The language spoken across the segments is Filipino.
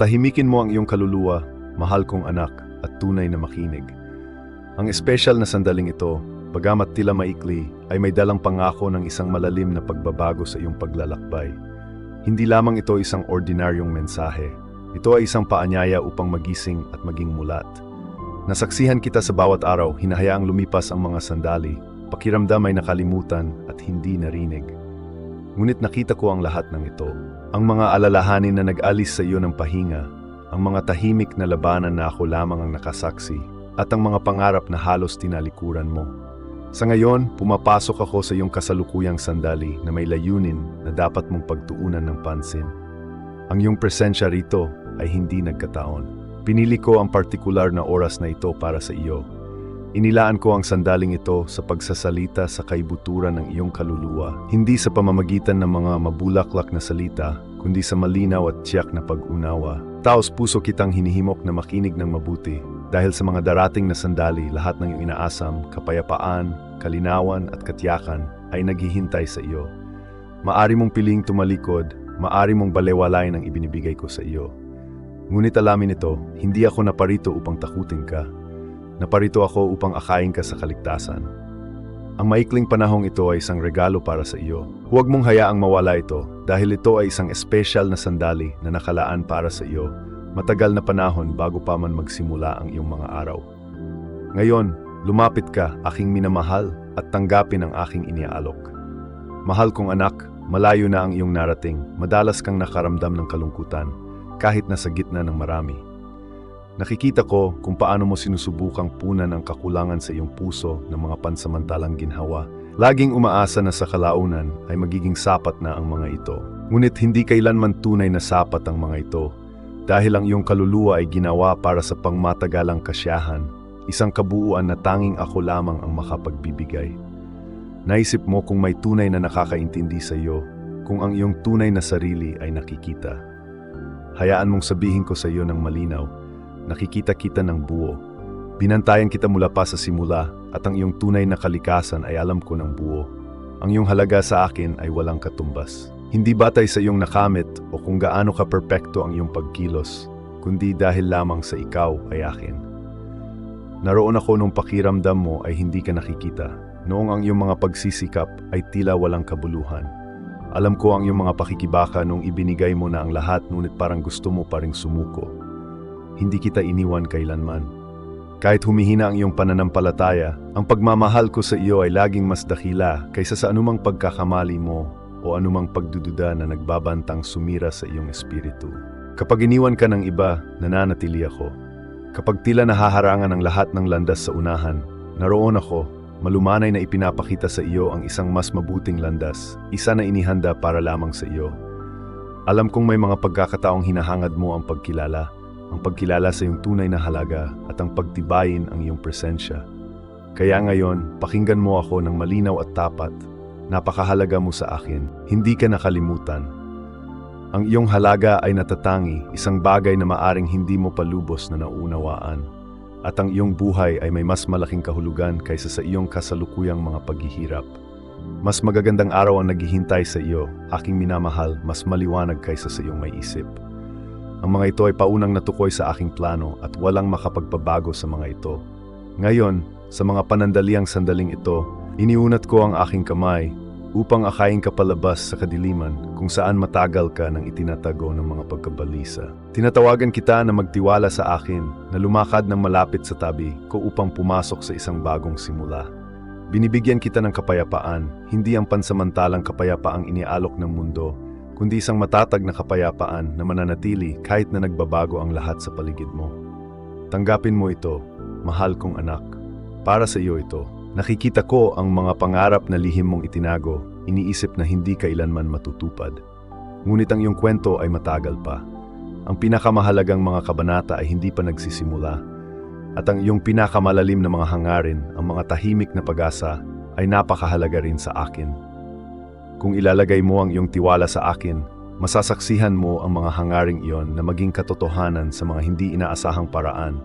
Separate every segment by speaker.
Speaker 1: Tahimikin mo ang iyong kaluluwa, mahal kong anak, at tunay na makinig. Ang espesyal na sandaling ito, bagamat tila maikli, ay may dalang pangako ng isang malalim na pagbabago sa iyong paglalakbay. Hindi lamang ito isang ordinaryong mensahe. Ito ay isang paanyaya upang magising at maging mulat. Nasaksihan kita sa bawat araw, hinahayaang lumipas ang mga sandali, pakiramdam ay nakalimutan at hindi narinig. Ngunit nakita ko ang lahat ng ito. Ang mga alalahanin na nag-alis sa iyo ng pahinga, ang mga tahimik na labanan na ako lamang ang nakasaksi, at ang mga pangarap na halos tinalikuran mo. Sa ngayon, pumapasok ako sa iyong kasalukuyang sandali na may layunin na dapat mong pagtuunan ng pansin. Ang iyong presensya rito ay hindi nagkataon. Pinili ko ang partikular na oras na ito para sa iyo. Inilaan ko ang sandaling ito sa pagsasalita sa kaibuturan ng iyong kaluluwa, hindi sa pamamagitan ng mga mabulaklak na salita, kundi sa malinaw at tiyak na pag-unawa. Taos puso kitang hinihimok na makinig ng mabuti, dahil sa mga darating na sandali, lahat ng iyong inaasam, kapayapaan, kalinawan at katiyakan ay naghihintay sa iyo. Maari mong piling tumalikod, maari mong balewalain ang ibinibigay ko sa iyo. Ngunit alamin ito, hindi ako naparito upang takutin ka. Naparito ako upang akayin ka sa kaligtasan. Ang maikling panahong ito ay isang regalo para sa iyo. Huwag mong hayaang mawala ito dahil ito ay isang espesyal na sandali na nakalaan para sa iyo. Matagal na panahon bago pa man magsimula ang iyong mga araw. Ngayon, lumapit ka, aking minamahal, at tanggapin ang aking iniaalok. Mahal kong anak, malayo na ang iyong narating. Madalas kang nakaramdam ng kalungkutan, kahit nasa gitna ng marami. Nakikita ko kung paano mo sinusubukang punan ang kakulangan sa iyong puso ng mga pansamantalang ginhawa. Laging umaasa na sa kalaunan ay magiging sapat na ang mga ito. Ngunit hindi kailanman tunay na sapat ang mga ito, dahil ang iyong kaluluwa ay ginawa para sa pangmatagalang kasiyahan, isang kabuuan na tanging ako lamang ang makapagbibigay. Naisip mo kung may tunay na nakakaintindi sa iyo, kung ang iyong tunay na sarili ay nakikita. Hayaan mong sabihin ko sa iyo ng malinaw, nakikita kita ng buo. Binantayan kita mula pa sa simula at ang iyong tunay na kalikasan ay alam ko ng buo. Ang iyong halaga sa akin ay walang katumbas. Hindi batay sa iyong nakamit o kung gaano ka perpekto ang iyong pagkilos, kundi dahil lamang sa ikaw ay akin. Naroon ako nung pakiramdam mo ay hindi ka nakikita, noong ang iyong mga pagsisikap ay tila walang kabuluhan. Alam ko ang iyong mga pakikibaka nung ibinigay mo na ang lahat ngunit parang gusto mo pa ring sumuko. Hindi kita iniwan kailanman. Kahit humihina ang iyong pananampalataya, ang pagmamahal ko sa iyo ay laging mas dakila kaysa sa anumang pagkakamali mo o anumang pagdududa na nagbabantang sumira sa iyong espiritu. Kapag iniwan ka ng iba, nananatili ako. Kapag tila nahaharangan ang lahat ng landas sa unahan, naroon ako, malumanay na ipinapakita sa iyo ang isang mas mabuting landas, isa na inihanda para lamang sa iyo. Alam kong may mga pagkakataong hinahangad mo ang pagkilala sa iyong tunay na halaga at ang pagtibayin ang iyong presensya. Kaya ngayon, pakinggan mo ako ng malinaw at tapat. Napakahalaga mo sa akin, hindi ka nakalimutan. Ang iyong halaga ay natatangi, isang bagay na maaring hindi mo palubos na naunawaan. At ang iyong buhay ay may mas malaking kahulugan kaysa sa iyong kasalukuyang mga paghihirap. Mas magagandang araw ang naghihintay sa iyo, aking minamahal, mas maliwanag kaysa sa iyong may isip. Ang mga ito ay paunang natukoy sa aking plano at walang makapagpabago sa mga ito. Ngayon, sa mga panandaliang sandaling ito, iniunat ko ang aking kamay upang akayin ka palabas sa kadiliman kung saan matagal ka nang itinatago ng mga pagkabalisa. Tinatawagan kita na magtiwala sa akin, na lumakad ng malapit sa tabi ko upang pumasok sa isang bagong simula. Binibigyan kita ng kapayapaan, hindi ang pansamantalang kapayapaang inialok ng mundo, kundi isang matatag na kapayapaan na mananatili kahit na nagbabago ang lahat sa paligid mo. Tanggapin mo ito, mahal kong anak. Para sa iyo ito. Nakikita ko ang mga pangarap na lihim mong itinago, iniisip na hindi kailanman matutupad. Ngunit ang iyong kwento ay matagal pa. Ang pinakamahalagang mga kabanata ay hindi pa nagsisimula. At ang iyong pinakamalalim na mga hangarin, ang mga tahimik na pag-asa, ay napakahalaga rin sa akin. Kung ilalagay mo ang iyong tiwala sa akin, masasaksihan mo ang mga hangaring iyon na maging katotohanan sa mga hindi inaasahang paraan,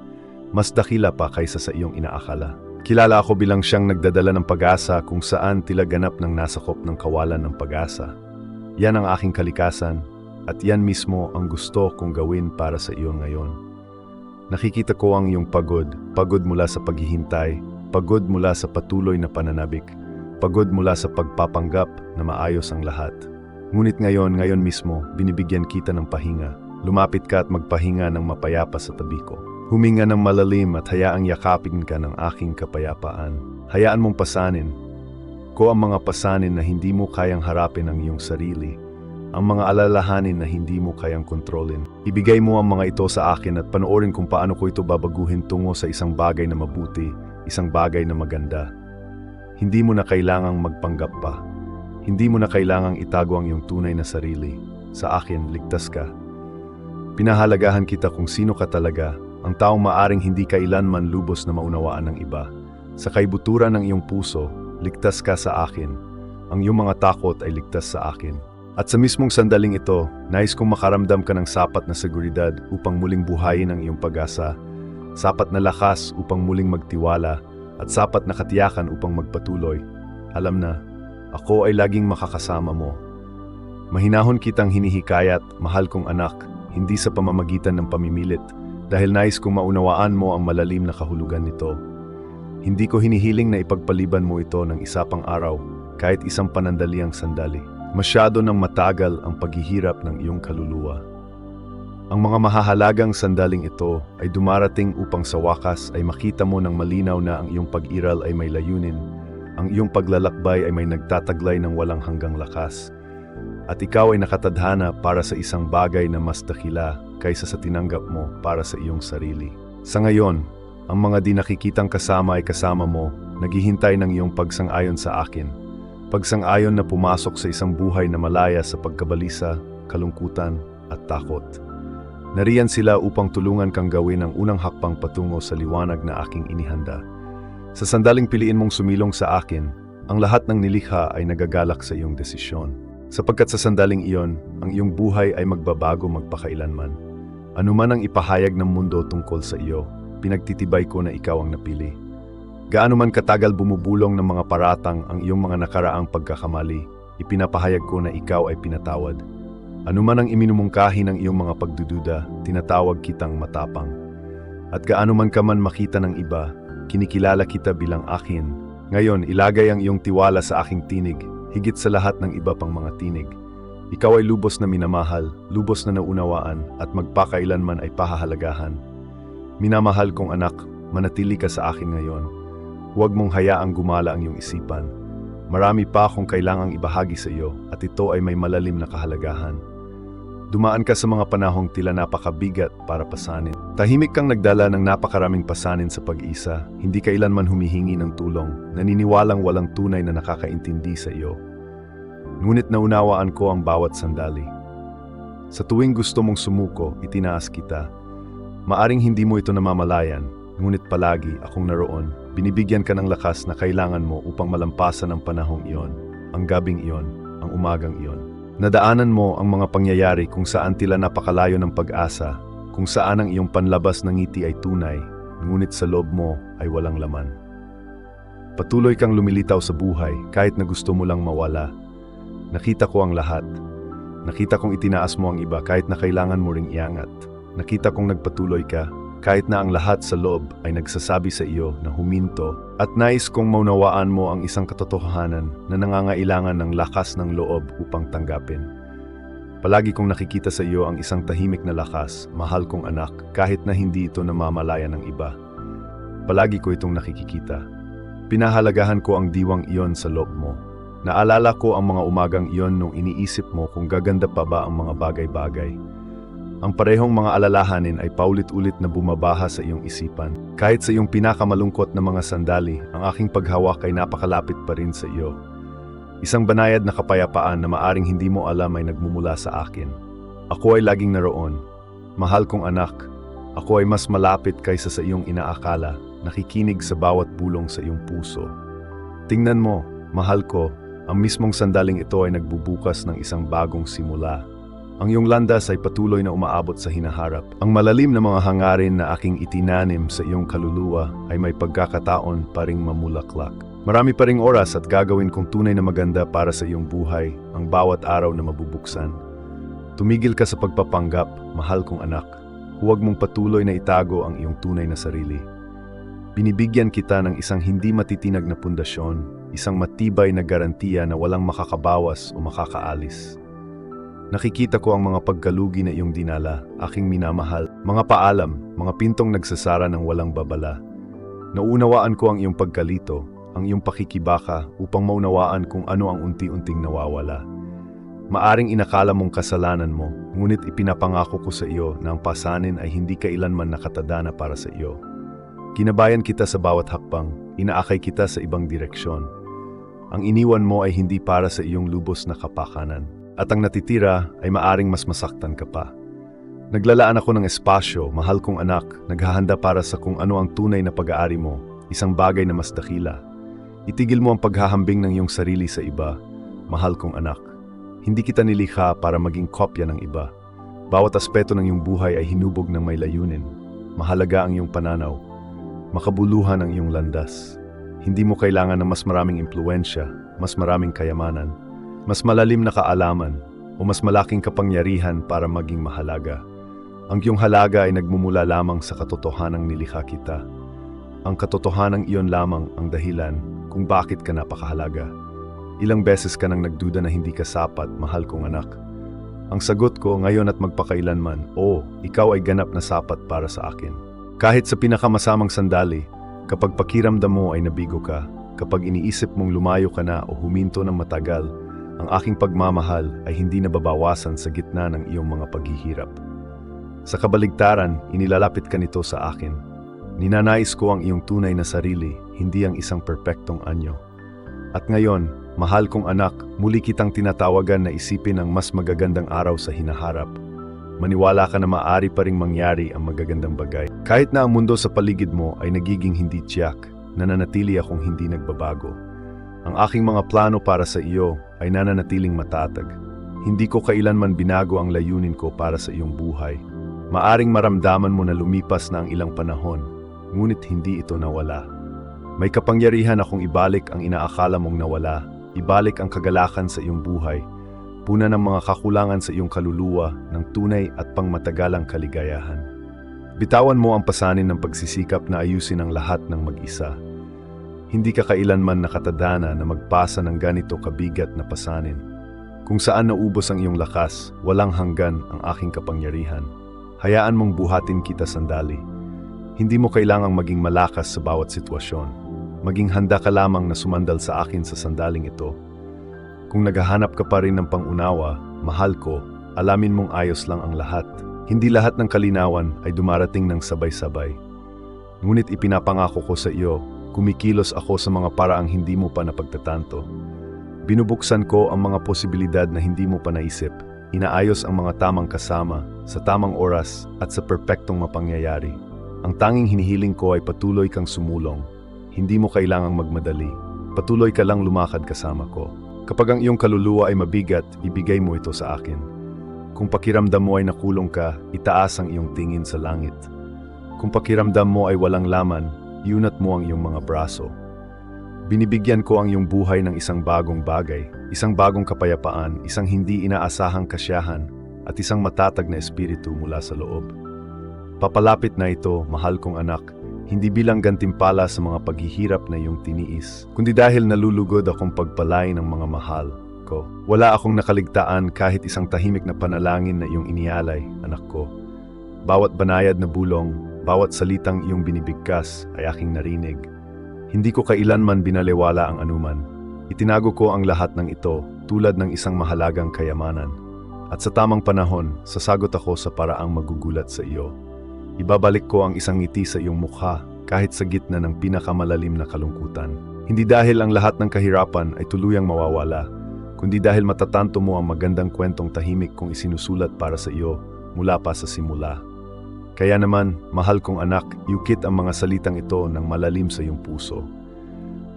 Speaker 1: mas dakila pa kaysa sa iyong inaakala. Kilala ako bilang siyang nagdadala ng pag-asa kung saan tila ganap ng nasakop ng kawalan ng pag-asa. Yan ang aking kalikasan, At yan mismo ang gusto kong gawin para sa iyo ngayon. Nakikita ko ang iyong pagod mula sa paghihintay, pagod mula sa patuloy na pananabik, pagod mula sa pagpapanggap na maayos ang lahat. Ngunit ngayon mismo, binibigyan kita ng pahinga. Lumapit ka at magpahinga ng mapayapa sa tabi ko. Huminga ng malalim at hayaang yakapin ka ng aking kapayapaan. Hayaan mong pasanin ko ang mga pasanin na hindi mo kayang harapin ang iyong sarili. Ang mga alalahanin na hindi mo kayang kontrolin. Ibigay mo ang mga ito sa akin at panoorin kung paano ko ito babaguhin tungo sa isang bagay na mabuti, isang bagay na maganda. Hindi mo na kailangang magpanggap pa. Hindi mo na kailangang itago ang iyong tunay na sarili. Sa akin, ligtas ka. Pinahalagahan kita kung sino ka talaga, ang taong maaring hindi kailanman lubos na maunawaan ng iba. Sa kaibuturan ng iyong puso, ligtas ka sa akin. Ang iyong mga takot ay ligtas sa akin. At sa mismong sandaling ito, nais kong makaramdam ka ng sapat na seguridad upang muling buhayin ang iyong pag-asa, sapat na lakas upang muling magtiwala, at sapat na katiyakan upang magpatuloy. Alam na, ako ay laging makakasama mo. Mahinahon kitang hinihikayat, mahal kong anak, hindi sa pamamagitan ng pamimilit, dahil nais kong maunawaan mo ang malalim na kahulugan nito. Hindi ko hinihiling na ipagpaliban mo ito ng isa pang araw, kahit isang panandaliang sandali. Masyado nang matagal ang paghihirap ng iyong kaluluwa. Ang mga mahahalagang sandaling ito ay dumarating upang sa wakas ay makita mo ng malinaw na ang iyong pag-iral ay may layunin, ang iyong paglalakbay ay may nagtataglay ng walang hanggang lakas, at ikaw ay nakatadhana para sa isang bagay na mas dakila kaysa sa tinanggap mo para sa iyong sarili. Sa ngayon, ang mga di nakikitang kasama ay kasama mo, naghihintay ng iyong pagsang-ayon sa akin. Pagsang-ayon na pumasok sa isang buhay na malaya sa pagkabalisa, kalungkutan at takot. Nariyan sila upang tulungan kang gawin ang unang hakbang patungo sa liwanag na aking inihanda. Sa sandaling piliin mong sumilong sa akin, ang lahat ng nilikha ay nagagalak sa iyong desisyon. Sapagkat sa sandaling iyon, ang iyong buhay ay magbabago magpakailanman. Ano man ang ipahayag ng mundo tungkol sa iyo, pinagtitibay ko na ikaw ang napili. Gaano man katagal bumubulong ng mga paratang ang iyong mga nakaraang pagkakamali, ipinapahayag ko na ikaw ay pinatawad. Ano man ang iminumungkahi ng iyong mga pagdududa, tinatawag kitang matapang. At gaano man ka man makita ng iba, kinikilala kita bilang akin. Ngayon, ilagay ang iyong tiwala sa aking tinig, higit sa lahat ng iba pang mga tinig. Ikaw ay lubos na minamahal, lubos na naunawaan, at magpakailanman ay pahahalagahan. Minamahal kong anak, manatili ka sa akin ngayon. Huwag mong hayaang gumala ang iyong isipan. Marami pa akong kailangang ibahagi sa iyo at ito ay may malalim na kahalagahan. Dumaan ka sa mga panahong tila napakabigat para pasanin. Tahimik kang nagdala ng napakaraming pasanin sa pag-isa, hindi kailanman humihingi ng tulong, naniniwalang walang tunay na nakakaintindi sa iyo. Ngunit naunawaan ko ang bawat sandali. Sa tuwing gusto mong sumuko, itinaas kita. Maaring hindi mo ito namamalayan, ngunit palagi akong naroon. Binibigyan ka ng lakas na kailangan mo upang malampasan ang panahong iyon, ang gabing iyon, ang umagang iyon. Nadaanan mo ang mga pangyayari kung saan tila napakalayo ng pag-asa, kung saan ang iyong panlabas ng ngiti ay tunay, ngunit sa loob mo ay walang laman. Patuloy kang lumilitaw sa buhay kahit na gusto mo lang mawala. Nakita ko ang lahat. Nakita kong itinaas mo ang iba kahit na kailangan mo ring iangat. Nakita kong nagpatuloy ka kahit na ang lahat sa loob ay nagsasabi sa iyo na huminto, at nais kong maunawaan mo ang isang katotohanan na nangangailangan ng lakas ng loob upang tanggapin. Palagi kong nakikita sa iyo ang isang tahimik na lakas, mahal kong anak, kahit na hindi ito namamalaya ng iba. Palagi ko itong nakikita. Pinahalagahan ko ang diwang iyon sa loob mo. Naalala ko ang mga umagang iyon nung iniisip mo kung gaganda pa ba ang mga bagay-bagay. Ang parehong mga alalahanin ay paulit-ulit na bumabaha sa iyong isipan. Kahit sa iyong pinakamalungkot na mga sandali, ang aking paghawak ay napakalapit pa rin sa iyo. Isang banayad na kapayapaan na maaring hindi mo alam ay nagmumula sa akin. Ako ay laging naroon. Mahal kong anak, ako ay mas malapit kaysa sa iyong inaakala, nakikinig sa bawat bulong sa iyong puso. Tingnan mo, mahal ko, ang mismong sandaling ito ay nagbubukas ng isang bagong simula. Ang iyong landas ay patuloy na umaabot sa hinaharap. Ang malalim na mga hangarin na aking itinanim sa iyong kaluluwa ay may pagkakataon pa ring mamulaklak. Marami pa ring oras at gagawin kong tunay na maganda para sa iyong buhay, ang bawat araw na mabubuksan. Tumigil ka sa pagpapanggap, mahal kong anak. Huwag mong patuloy na itago ang iyong tunay na sarili. Binibigyan kita ng isang hindi matitinag na pundasyon, isang matibay na garantiya na walang makakabawas o makakaalis. Nakikita ko ang mga pagkalugi na iyong dinala, aking minamahal, mga paalam, mga pintong nagsasara ng walang babala. Naunawaan ko ang iyong pagkalito, ang iyong pakikibaka upang maunawaan kung ano ang unti-unting nawawala. Maaring inakala mong kasalanan mo, ngunit ipinapangako ko sa iyo na ang pasanin ay hindi kailanman nakatadana para sa iyo. Ginabayan kita sa bawat hakbang, inaakay kita sa ibang direksyon. Ang iniwan mo ay hindi para sa iyong lubos na kapakanan, at ang natitira ay maaring mas masaktan ka pa. Naglalaan ako ng espasyo, mahal kong anak, naghahanda para sa kung ano ang tunay na pag-aari mo, isang bagay na mas dakila. Itigil mo ang paghahambing ng iyong sarili sa iba, mahal kong anak. Hindi kita nilikha para maging kopya ng iba. Bawat aspeto ng iyong buhay ay hinubog ng may layunin. Mahalaga ang iyong pananaw. Makabuluhan ang iyong landas. Hindi mo kailangan ng mas maraming impluensya, mas maraming kayamanan, mas malalim na kaalaman, o mas malaking kapangyarihan para maging mahalaga. Ang iyong halaga ay nagmumula lamang sa katotohanang nilikha kita. Ang katotohanang iyon lamang ang dahilan kung bakit ka napakahalaga. Ilang beses ka nang nagduda na hindi ka sapat, mahal kong anak. Ang sagot ko ngayon at magpakailanman, ikaw ay ganap na sapat para sa akin. Kahit sa pinakamasamang sandali, kapag pakiramdam mo ay nabigo ka, kapag iniisip mong lumayo ka na o huminto ng matagal, ang aking pagmamahal ay hindi nababawasan sa gitna ng iyong mga paghihirap. Sa kabaligtaran, inilalapit ka nito sa akin. Ninanais ko ang iyong tunay na sarili, hindi ang isang perpektong anyo. At ngayon, mahal kong anak, muli kitang tinatawagan na isipin ang mas magagandang araw sa hinaharap. Maniwala ka na maaari pa ring mangyari ang magagandang bagay. Kahit na ang mundo sa paligid mo ay nagiging hindi tiyak, nananatili akong hindi nagbabago. Ang aking mga plano para sa iyo ay nananatiling matatag. Hindi ko kailanman binago ang layunin ko para sa iyong buhay. Maaring maramdaman mo na lumipas na ang ilang panahon, ngunit hindi ito nawala. May kapangyarihan akong ibalik ang inaakala mong nawala, ibalik ang kagalakan sa iyong buhay, puna ng mga kakulangan sa iyong kaluluwa ng tunay at pangmatagalang kaligayahan. Bitawan mo ang pasanin ng pagsisikap na ayusin ang lahat ng mag-isa. Hindi ka kailanman nakatadhana na magpasa ng ganito kabigat na pasanin. Kung saan naubos ang iyong lakas, walang hanggan ang aking kapangyarihan. Hayaan mong buhatin kita sandali. Hindi mo kailangang maging malakas sa bawat sitwasyon. Maging handa ka lamang na sumandal sa akin sa sandaling ito. Kung naghahanap ka pa rin ng pangunawa, mahal ko, alamin mong ayos lang ang lahat. Hindi lahat ng kalinawan ay dumarating ng sabay-sabay. Ngunit ipinapangako ko sa iyo, kumikilos ako sa mga paraang hindi mo pa napagtatanto. Binubuksan ko ang mga posibilidad na hindi mo pa naisip. Inaayos ang mga tamang kasama, sa tamang oras at sa perpektong mapangyayari. Ang tanging hinihiling ko ay patuloy kang sumulong. Hindi mo kailangang magmadali. Patuloy ka lang lumakad kasama ko. Kapag ang iyong kaluluwa ay mabigat, ibigay mo ito sa akin. Kung pakiramdam mo ay nakulong ka, itaas ang iyong tingin sa langit. Kung pakiramdam mo ay walang laman, iunat mo ang iyong mga braso. Binibigyan ko ang iyong buhay ng isang bagong bagay, isang bagong kapayapaan, isang hindi inaasahang kasiyahan, at isang matatag na espiritu mula sa loob. Papalapit na ito, mahal kong anak, hindi bilang gantimpala sa mga paghihirap na iyong tiniis, kundi dahil nalulugod akong pagpalain ng mga mahal ko. Wala akong nakaligtaan kahit isang tahimik na panalangin na iyong inialay, anak ko. Bawat banayad na bulong, bawat salitang iyong binibigkas ay aking narinig. Hindi ko kailanman binalewala ang anuman. Itinago ko ang lahat ng ito tulad ng isang mahalagang kayamanan. At sa tamang panahon, sasagot ako sa paraang magugulat sa iyo. Ibabalik ko ang isang ngiti sa iyong mukha kahit sa gitna ng pinakamalalim na kalungkutan. Hindi dahil ang lahat ng kahirapan ay tuluyang mawawala, kundi dahil matatanto mo ang magandang kwentong tahimik kong isinusulat para sa iyo mula pa sa simula. Kaya naman, mahal kong anak, yukit ang mga salitang ito ng malalim sa iyong puso.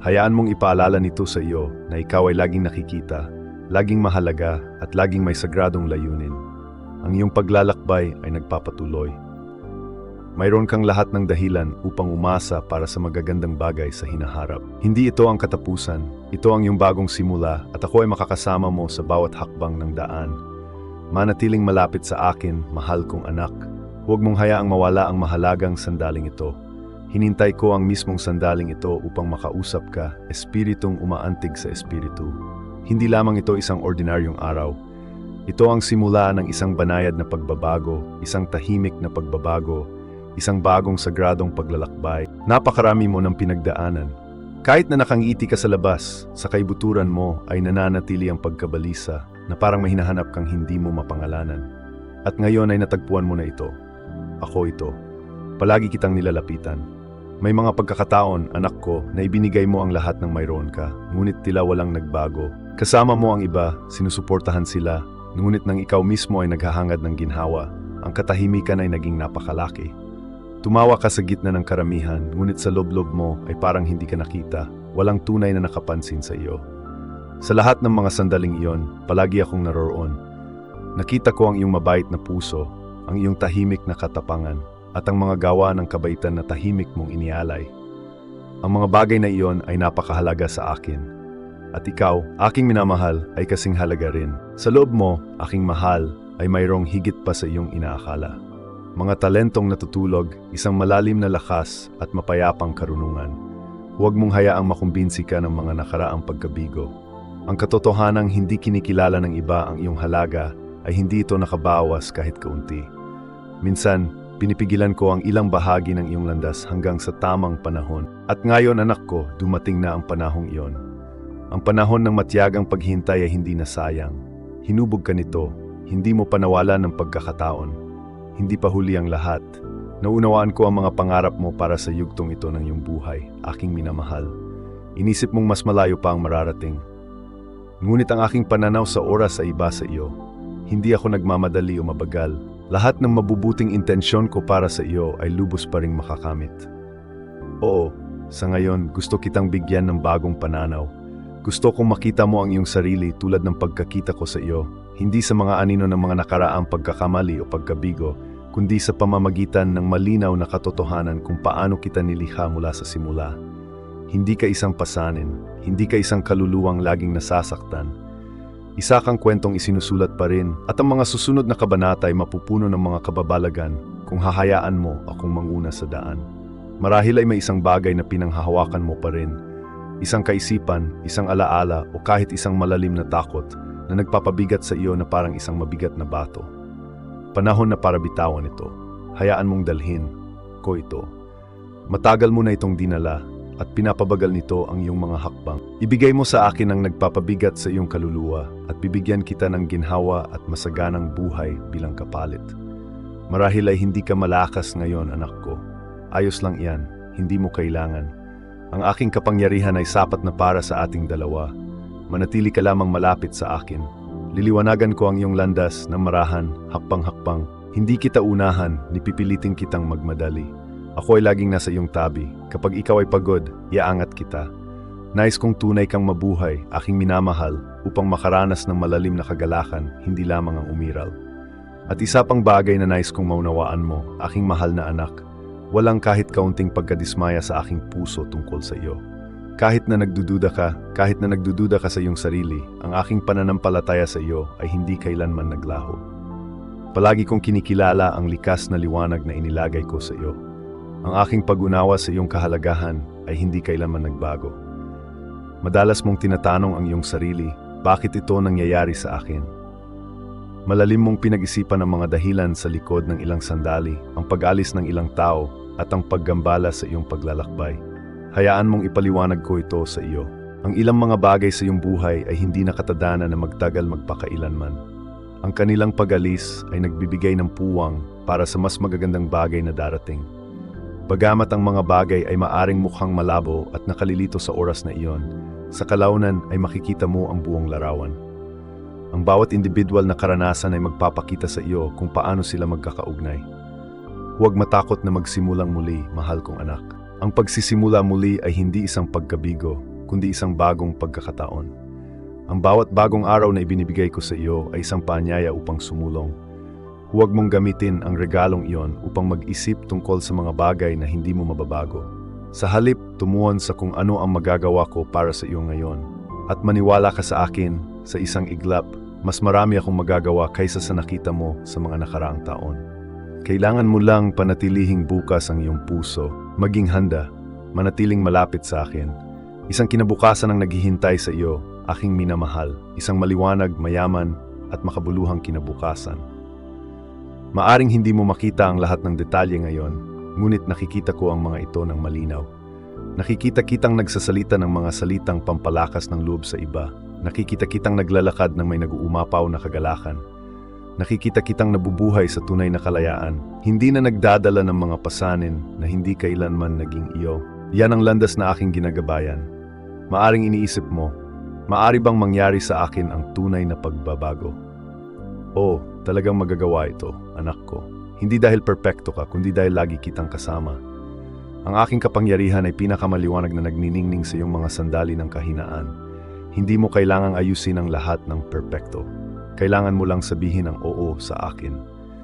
Speaker 1: Hayaan mong ipaalala nito sa iyo na ikaw ay laging nakikita, laging mahalaga at laging may sagradong layunin. Ang iyong paglalakbay ay nagpapatuloy. Mayroon kang lahat ng dahilan upang umasa para sa magagandang bagay sa hinaharap. Hindi ito ang katapusan, ito ang iyong bagong simula at ako ay makakasama mo sa bawat hakbang ng daan. Manatiling malapit sa akin, mahal kong anak. Huwag mong hayaang mawala ang mahalagang sandaling ito. Hinintay ko ang mismong sandaling ito upang makausap ka, espiritong umaantig sa espiritu. Hindi lamang ito isang ordinaryong araw. Ito ang simula ng isang banayad na pagbabago, isang tahimik na pagbabago, isang bagong sagradong paglalakbay. Napakarami mo ng pinagdaanan. Kahit na nakangiti ka sa labas, sa kaibuturan mo ay nananatili ang pagkabalisa na parang may hinahanap kang hindi mo mapangalanan. At ngayon ay natagpuan mo na ito. Ako ito. Palagi kitang nilalapitan. May mga pagkakataon, anak ko, na ibinigay mo ang lahat ng mayroon ka, ngunit tila walang nagbago. Kasama mo ang iba, sinusuportahan sila, ngunit nang ikaw mismo ay naghahangad ng ginhawa, ang katahimikan ay naging napakalaki. Tumawa ka sa gitna ng karamihan, ngunit sa loob-loob mo ay parang hindi ka nakita, walang tunay na nakapansin sa iyo. Sa lahat ng mga sandaling iyon, palagi akong naroroon. Nakita ko ang iyong mabait na puso, ang iyong tahimik na katapangan, at ang mga gawa ng kabaitan na tahimik mong inialay. Ang mga bagay na iyon ay napakahalaga sa akin. At ikaw, aking minamahal, ay kasing halaga rin. Sa loob mo, aking mahal, ay mayroong higit pa sa iyong inaakala. Mga talentong natutulog, isang malalim na lakas at mapayapang karunungan. Huwag mong hayaang makumbinsi ka ng mga nakaraang pagkabigo. Ang katotohanang hindi kinikilala ng iba ang iyong halaga ay hindi ito nakabawas kahit kaunti. Minsan, pinipigilan ko ang ilang bahagi ng iyong landas hanggang sa tamang panahon. At ngayon anak ko, dumating na ang panahong iyon. Ang panahon ng matiyagang paghintay ay hindi na sayang. Hinubog ka nito, hindi mo panawalan ng pagkakataon. Hindi pa huli ang lahat. Naunawaan ko ang mga pangarap mo para sa yugtong ito ng iyong buhay, aking minamahal. Inisip mong mas malayo pa ang mararating. Ngunit ang aking pananaw sa oras ay iba sa iyo. Hindi ako nagmamadali o mabagal. Lahat ng mabubuting intensyon ko para sa iyo ay lubos pa ring makakamit. Oo, sa ngayon gusto kitang bigyan ng bagong pananaw. Gusto kong makita mo ang iyong sarili tulad ng pagkakita ko sa iyo, hindi sa mga anino ng mga nakaraang pagkakamali o pagkabigo, kundi sa pamamagitan ng malinaw na katotohanan kung paano kita nilikha mula sa simula. Hindi ka isang pasanin, hindi ka isang kaluluwang laging nasasaktan. Isa kang kwentong isinusulat pa rin at ang mga susunod na kabanata ay mapupuno ng mga kababalagan kung hahayaan mo akong manguna sa daan. Marahil ay may isang bagay na pinanghahawakan mo pa rin. Isang kaisipan, isang alaala o kahit isang malalim na takot na nagpapabigat sa iyo na parang isang mabigat na bato. Panahon na para bitawan ito. Hayaan mong dalhin ko ito. Matagal mo na itong dinala at pinapabagal nito ang iyong mga hakbang. Ibigay mo sa akin ang nagpapabigat sa iyong kaluluwa at bibigyan kita ng ginhawa at masaganang buhay bilang kapalit. Marahil ay hindi ka malakas ngayon, anak ko. Ayos lang iyan, hindi mo kailangan. Ang aking kapangyarihan ay sapat na para sa ating dalawa. Manatili ka lamang malapit sa akin. Liliwanagan ko ang iyong landas na marahan, hakbang-hakbang. Hindi kita unahan, ni pipilitin kitang magmadali. Ako ay laging nasa iyong tabi. Kapag ikaw ay pagod, iaangat kita. Nais kong tunay kang mabuhay, aking minamahal, upang makaranas ng malalim na kagalakan, hindi lamang ang umiral. At isa pang bagay na nais kong maunawaan mo, aking mahal na anak, walang kahit kaunting pagkadismaya sa aking puso tungkol sa iyo. Kahit na nagdududa ka sa iyong sarili, ang aking pananampalataya sa iyo ay hindi kailanman naglaho. Palagi kong kinikilala ang likas na liwanag na inilagay ko sa iyo. Ang aking pag-unawa sa iyong kahalagahan ay hindi kailanman nagbago. Madalas mong tinatanong ang iyong sarili, bakit ito nangyayari sa akin? Malalim mong pinag-isipan ang mga dahilan sa likod ng ilang sandali, ang pag-alis ng ilang tao, at ang paggambala sa iyong paglalakbay. Hayaan mong ipaliwanag ko ito sa iyo. Ang ilang mga bagay sa iyong buhay ay hindi nakatadhana na magtagal magpakailanman. Ang kanilang pag-alis ay nagbibigay ng puwang para sa mas magagandang bagay na darating. Bagamat ang mga bagay ay maaring mukhang malabo at nakalilito sa oras na iyon, sa kalaunan ay makikita mo ang buong larawan. Ang bawat individual na karanasan ay magpapakita sa iyo kung paano sila magkakaugnay. Huwag matakot na magsimulang muli, mahal kong anak. Ang pagsisimula muli ay hindi isang pagkabigo, kundi isang bagong pagkakataon. Ang bawat bagong araw na ibinibigay ko sa iyo ay isang paanyaya upang sumulong. Huwag mong gamitin ang regalong iyon upang mag-isip tungkol sa mga bagay na hindi mo mababago. Sa halip, tumuon sa kung ano ang magagawa ko para sa iyo ngayon. At maniwala ka sa akin, sa isang iglap, Mas marami akong magagawa kaysa sa nakita mo sa mga nakaraang taon. Kailangan mo lang panatilihing bukas ang iyong puso, maging handa, manatiling malapit sa akin. Isang kinabukasan ang naghihintay sa iyo, aking minamahal, isang maliwanag, mayaman at makabuluhang kinabukasan. Maaring hindi mo makita ang lahat ng detalye ngayon, ngunit nakikita ko ang mga ito ng malinaw. Nakikita kitang nagsasalita ng mga salitang pampalakas ng loob sa iba. Nakikita kitang naglalakad ng may nag-uumapaw na kagalakan. Nakikita kitang nabubuhay sa tunay na kalayaan, hindi na nagdadala ng mga pasanin na hindi kailanman naging iyo. Yan ang landas na aking ginagabayan. Maaring iniisip mo, maari bang mangyari sa akin ang tunay na pagbabago? Oo, talagang magagawa ito, anak ko. Hindi dahil perpekto ka, kundi dahil lagi kitang kasama. Ang aking kapangyarihan ay pinakamaliwanag na nagniningning sa iyong mga sandali ng kahinaan. Hindi mo kailangang ayusin ang lahat ng perpekto. Kailangan mo lang sabihin ang oo sa akin.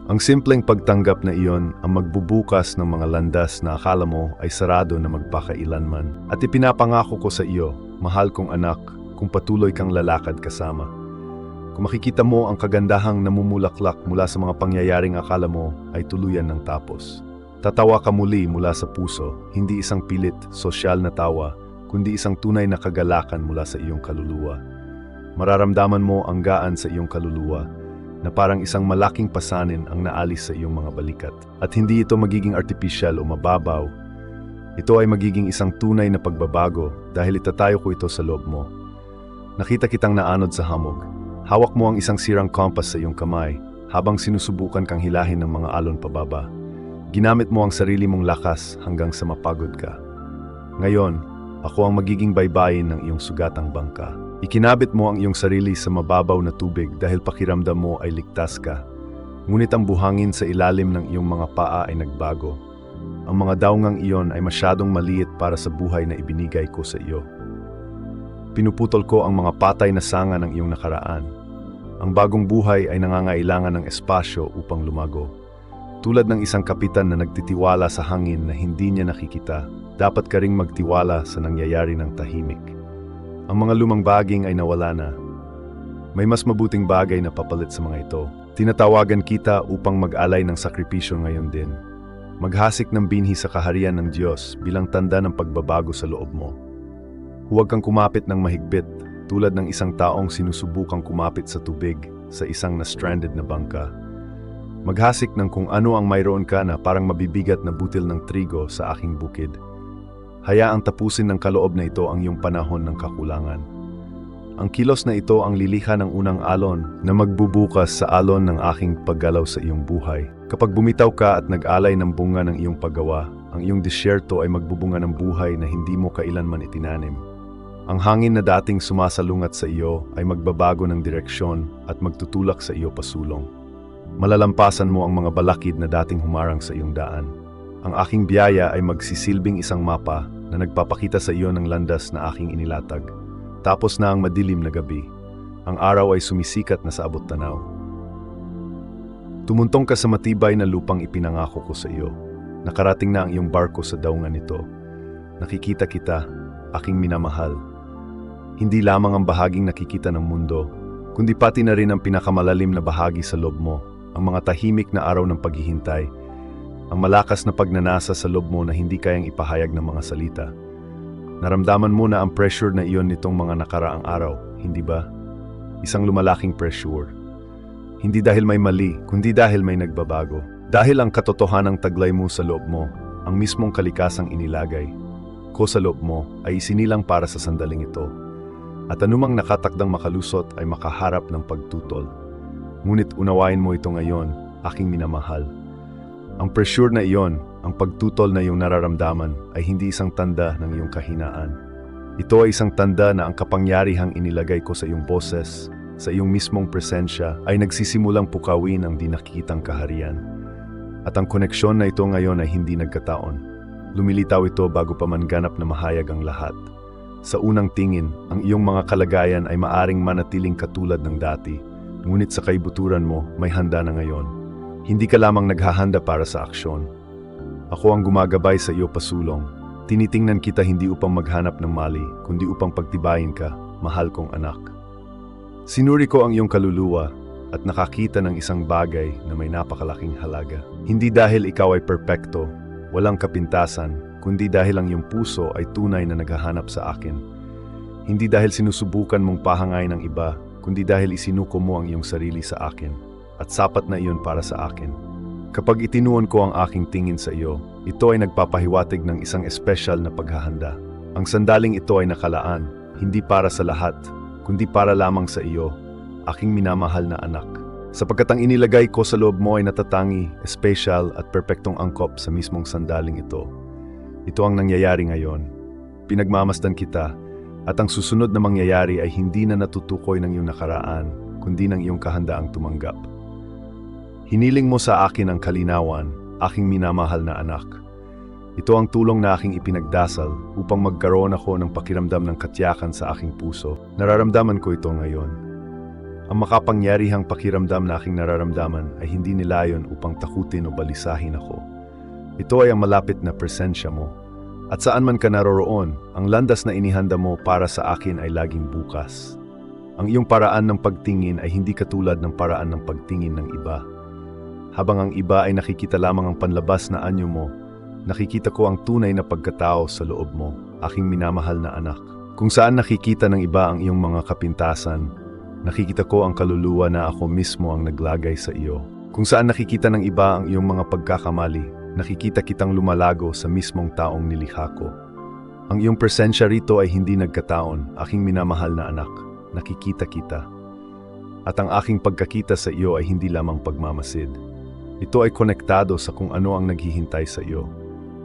Speaker 1: Ang simpleng pagtanggap na iyon ang magbubukas ng mga landas na akala mo ay sarado na magpakailanman. At ipinapangako ko sa iyo, mahal kong anak, kung patuloy kang lalakad kasama. Kung makikita mo ang kagandahang namumulaklak mula sa mga pangyayaring akala mo ay tuluyan ng tapos. Tatawa ka muli mula sa puso, hindi isang pilit, sosyal na tawa, kundi isang tunay na kagalakan mula sa iyong kaluluwa. Mararamdaman mo ang gaan sa iyong kaluluwa na parang isang malaking pasanin ang naalis sa iyong mga balikat. At hindi ito magiging artipisyal o mababaw. Ito ay magiging isang tunay na pagbabago dahil itatayo ko ito sa loob mo. Nakita kitang naanod sa hamog. Hawak mo ang isang sirang kompas sa iyong kamay habang sinusubukan kang hilahin ng mga alon pababa. Ginamit mo ang sarili mong lakas hanggang sa mapagod ka. Ngayon, ako ang magiging baybayin ng iyong sugatang bangka. Ikinabit mo ang iyong sarili sa mababaw na tubig dahil pakiramdam mo ay ligtas ka. Ngunit ang buhangin sa ilalim ng iyong mga paa ay nagbago. Ang mga daungang iyon ay masyadong maliit para sa buhay na ibinigay ko sa iyo. Pinuputol ko ang mga patay na sanga ng iyong nakaraan. Ang bagong buhay ay nangangailangan ng espasyo upang lumago. Tulad ng isang kapitan na nagtitiwala sa hangin na hindi niya nakikita, dapat ka ring magtiwala sa nangyayari ng tahimik. Ang mga lumang baging ay nawala na. May mas mabuting bagay na papalit sa mga ito. Tinatawagan kita upang mag-alay ng sakripisyo ngayon din. Maghasik ng binhi sa kaharian ng Diyos bilang tanda ng pagbabago sa loob mo. Huwag kang kumapit ng mahigpit tulad ng isang taong sinusubukang kumapit sa tubig sa isang na-stranded na bangka. Maghasik ng kung ano ang mayroon ka na parang mabibigat na butil ng trigo sa aking bukid. Hayaang tapusin ng kaloob na ito ang iyong panahon ng kakulangan. Ang kilos na ito ang lilikha ng unang alon na magbubukas sa alon ng aking paggalaw sa iyong buhay. Kapag bumitaw ka at nag-alay ng bunga ng iyong paggawa, ang iyong disyerto ay magbubunga ng buhay na hindi mo kailanman itinanim. Ang hangin na dating sumasalungat sa iyo ay magbabago ng direksyon at magtutulak sa iyo pasulong. Malalampasan mo ang mga balakid na dating humarang sa iyong daan. Ang aking biyaya ay magsisilbing isang mapa na nagpapakita sa iyo ng landas na aking inilatag. Tapos na ang madilim na gabi. Ang araw ay sumisikat na sa abot-tanaw. Tumuntong ka sa matibay na lupang ipinangako ko sa iyo. Nakarating na ang iyong barko sa daungan nito. Nakikita kita, aking minamahal. Hindi lamang ang bahaging nakikita ng mundo, kundi pati na rin ang pinakamalalim na bahagi sa loob mo, ang mga tahimik na araw ng paghihintay, ang malakas na pagnanasa sa loob mo na hindi kayang ipahayag ng mga salita. Naramdaman mo na ang pressure na iyon nitong mga nakaraang araw, hindi ba? Isang lumalaking pressure. Hindi dahil may mali, kundi dahil may nagbabago. Dahil ang katotohanang taglay mo sa loob mo, ang mismong kalikasang inilagay ko sa loob mo ay isinilang para sa sandaling ito. At anumang nakatakdang makalusot ay makaharap ng pagtutol. Ngunit unawain mo ito ngayon, aking minamahal. Ang pressure na iyon, ang pagtutol na iyong nararamdaman ay hindi isang tanda ng iyong kahinaan. Ito ay isang tanda na ang kapangyarihang inilagay ko sa iyong boses, sa iyong mismong presensya ay nagsisimulang pukawin ang di nakikitang kaharian. At ang koneksyon na ito ngayon ay hindi nagkataon. Lumilitaw ito bago pa man ganap na mahayag ang lahat. Sa unang tingin, ang iyong mga kalagayan ay maaring manatiling katulad ng dati, ngunit sa kaibuturan mo, may handa na ngayon. Hindi ka lamang naghahanda para sa aksyon. Ako ang gumagabay sa iyo pasulong. Tinitingnan kita hindi upang maghanap ng mali, kundi upang pagtibayin ka, mahal kong anak. Sinuri ko ang iyong kaluluwa at nakakita ng isang bagay na may napakalaking halaga. Hindi dahil ikaw ay perpekto, walang kapintasan, kundi dahil ang iyong puso ay tunay na naghahanap sa akin. Hindi dahil sinusubukan mong pahangain ng iba, kundi dahil isinuko mo ang iyong sarili sa akin, at sapat na iyon para sa akin. Kapag itinuon ko ang aking tingin sa iyo, ito ay nagpapahiwatig ng isang espesyal na paghahanda. Ang sandaling ito ay nakalaan, hindi para sa lahat, kundi para lamang sa iyo, aking minamahal na anak. Sapagkat ang inilagay ko sa loob mo ay natatangi, espesyal at perpektong angkop sa mismong sandaling ito. Ito ang nangyayari ngayon. Pinagmamasdan kita, at ang susunod na mangyayari ay hindi na natutukoy ng iyong nakaraan, kundi ng iyong kahandaang tumanggap. Hiniling mo sa akin ang kalinawan, aking minamahal na anak. Ito ang tulong na aking ipinagdasal upang magkaroon ako ng pakiramdam ng katiyakan sa aking puso. Nararamdaman ko ito ngayon. Ang makapangyarihang pakiramdam na aking nararamdaman ay hindi nilayon upang takutin o balisahin ako. Ito ay ang malapit na presensya mo. At saan man ka naroroon, ang landas na inihanda mo para sa akin ay laging bukas. Ang iyong paraan ng pagtingin ay hindi katulad ng paraan ng pagtingin ng iba. Habang ang iba ay nakikita lamang ang panlabas na anyo mo, nakikita ko ang tunay na pagkatao sa loob mo, aking minamahal na anak. Kung saan nakikita ng iba ang iyong mga kapintasan, nakikita ko ang kaluluwa na ako mismo ang naglagay sa iyo. Kung saan nakikita ng iba ang iyong mga pagkakamali, nakikita kitang lumalago sa mismong taong nilikha ko. Ang iyong presensya rito ay hindi nagkataon, aking minamahal na anak. Nakikita kita. At ang aking pagkakita sa iyo ay hindi lamang pagmamasid. Ito ay konektado sa kung ano ang naghihintay sa iyo.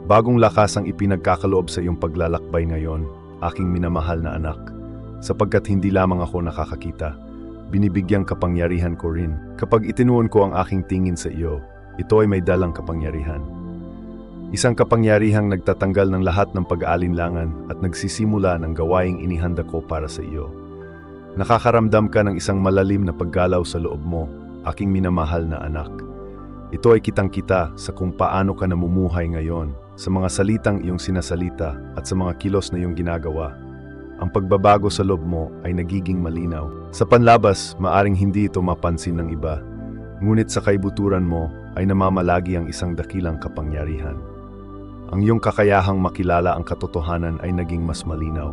Speaker 1: Bagong lakas ang ipinagkakaloob sa iyong paglalakbay ngayon, aking minamahal na anak. Sapagkat hindi lamang ako nakakakita, binibigyang kapangyarihan ko rin. Kapag itinuon ko ang aking tingin sa iyo, ito ay may dalang kapangyarihan. Isang kapangyarihang nagtatanggal ng lahat ng pag-aalinlangan at nagsisimula ng gawaing inihanda ko para sa iyo. Nakakaramdam ka ng isang malalim na paggalaw sa loob mo, aking minamahal na anak. Ito ay kitang-kita sa kung paano ka namumuhay ngayon, sa mga salitang iyong sinasalita at sa mga kilos na iyong ginagawa. Ang pagbabago sa loob mo ay nagiging malinaw. Sa panlabas, maaring hindi ito mapansin ng iba. Ngunit sa kaibuturan mo ay namamalagi ang isang dakilang kapangyarihan. Ang iyong kakayahang makilala ang katotohanan ay naging mas malinaw.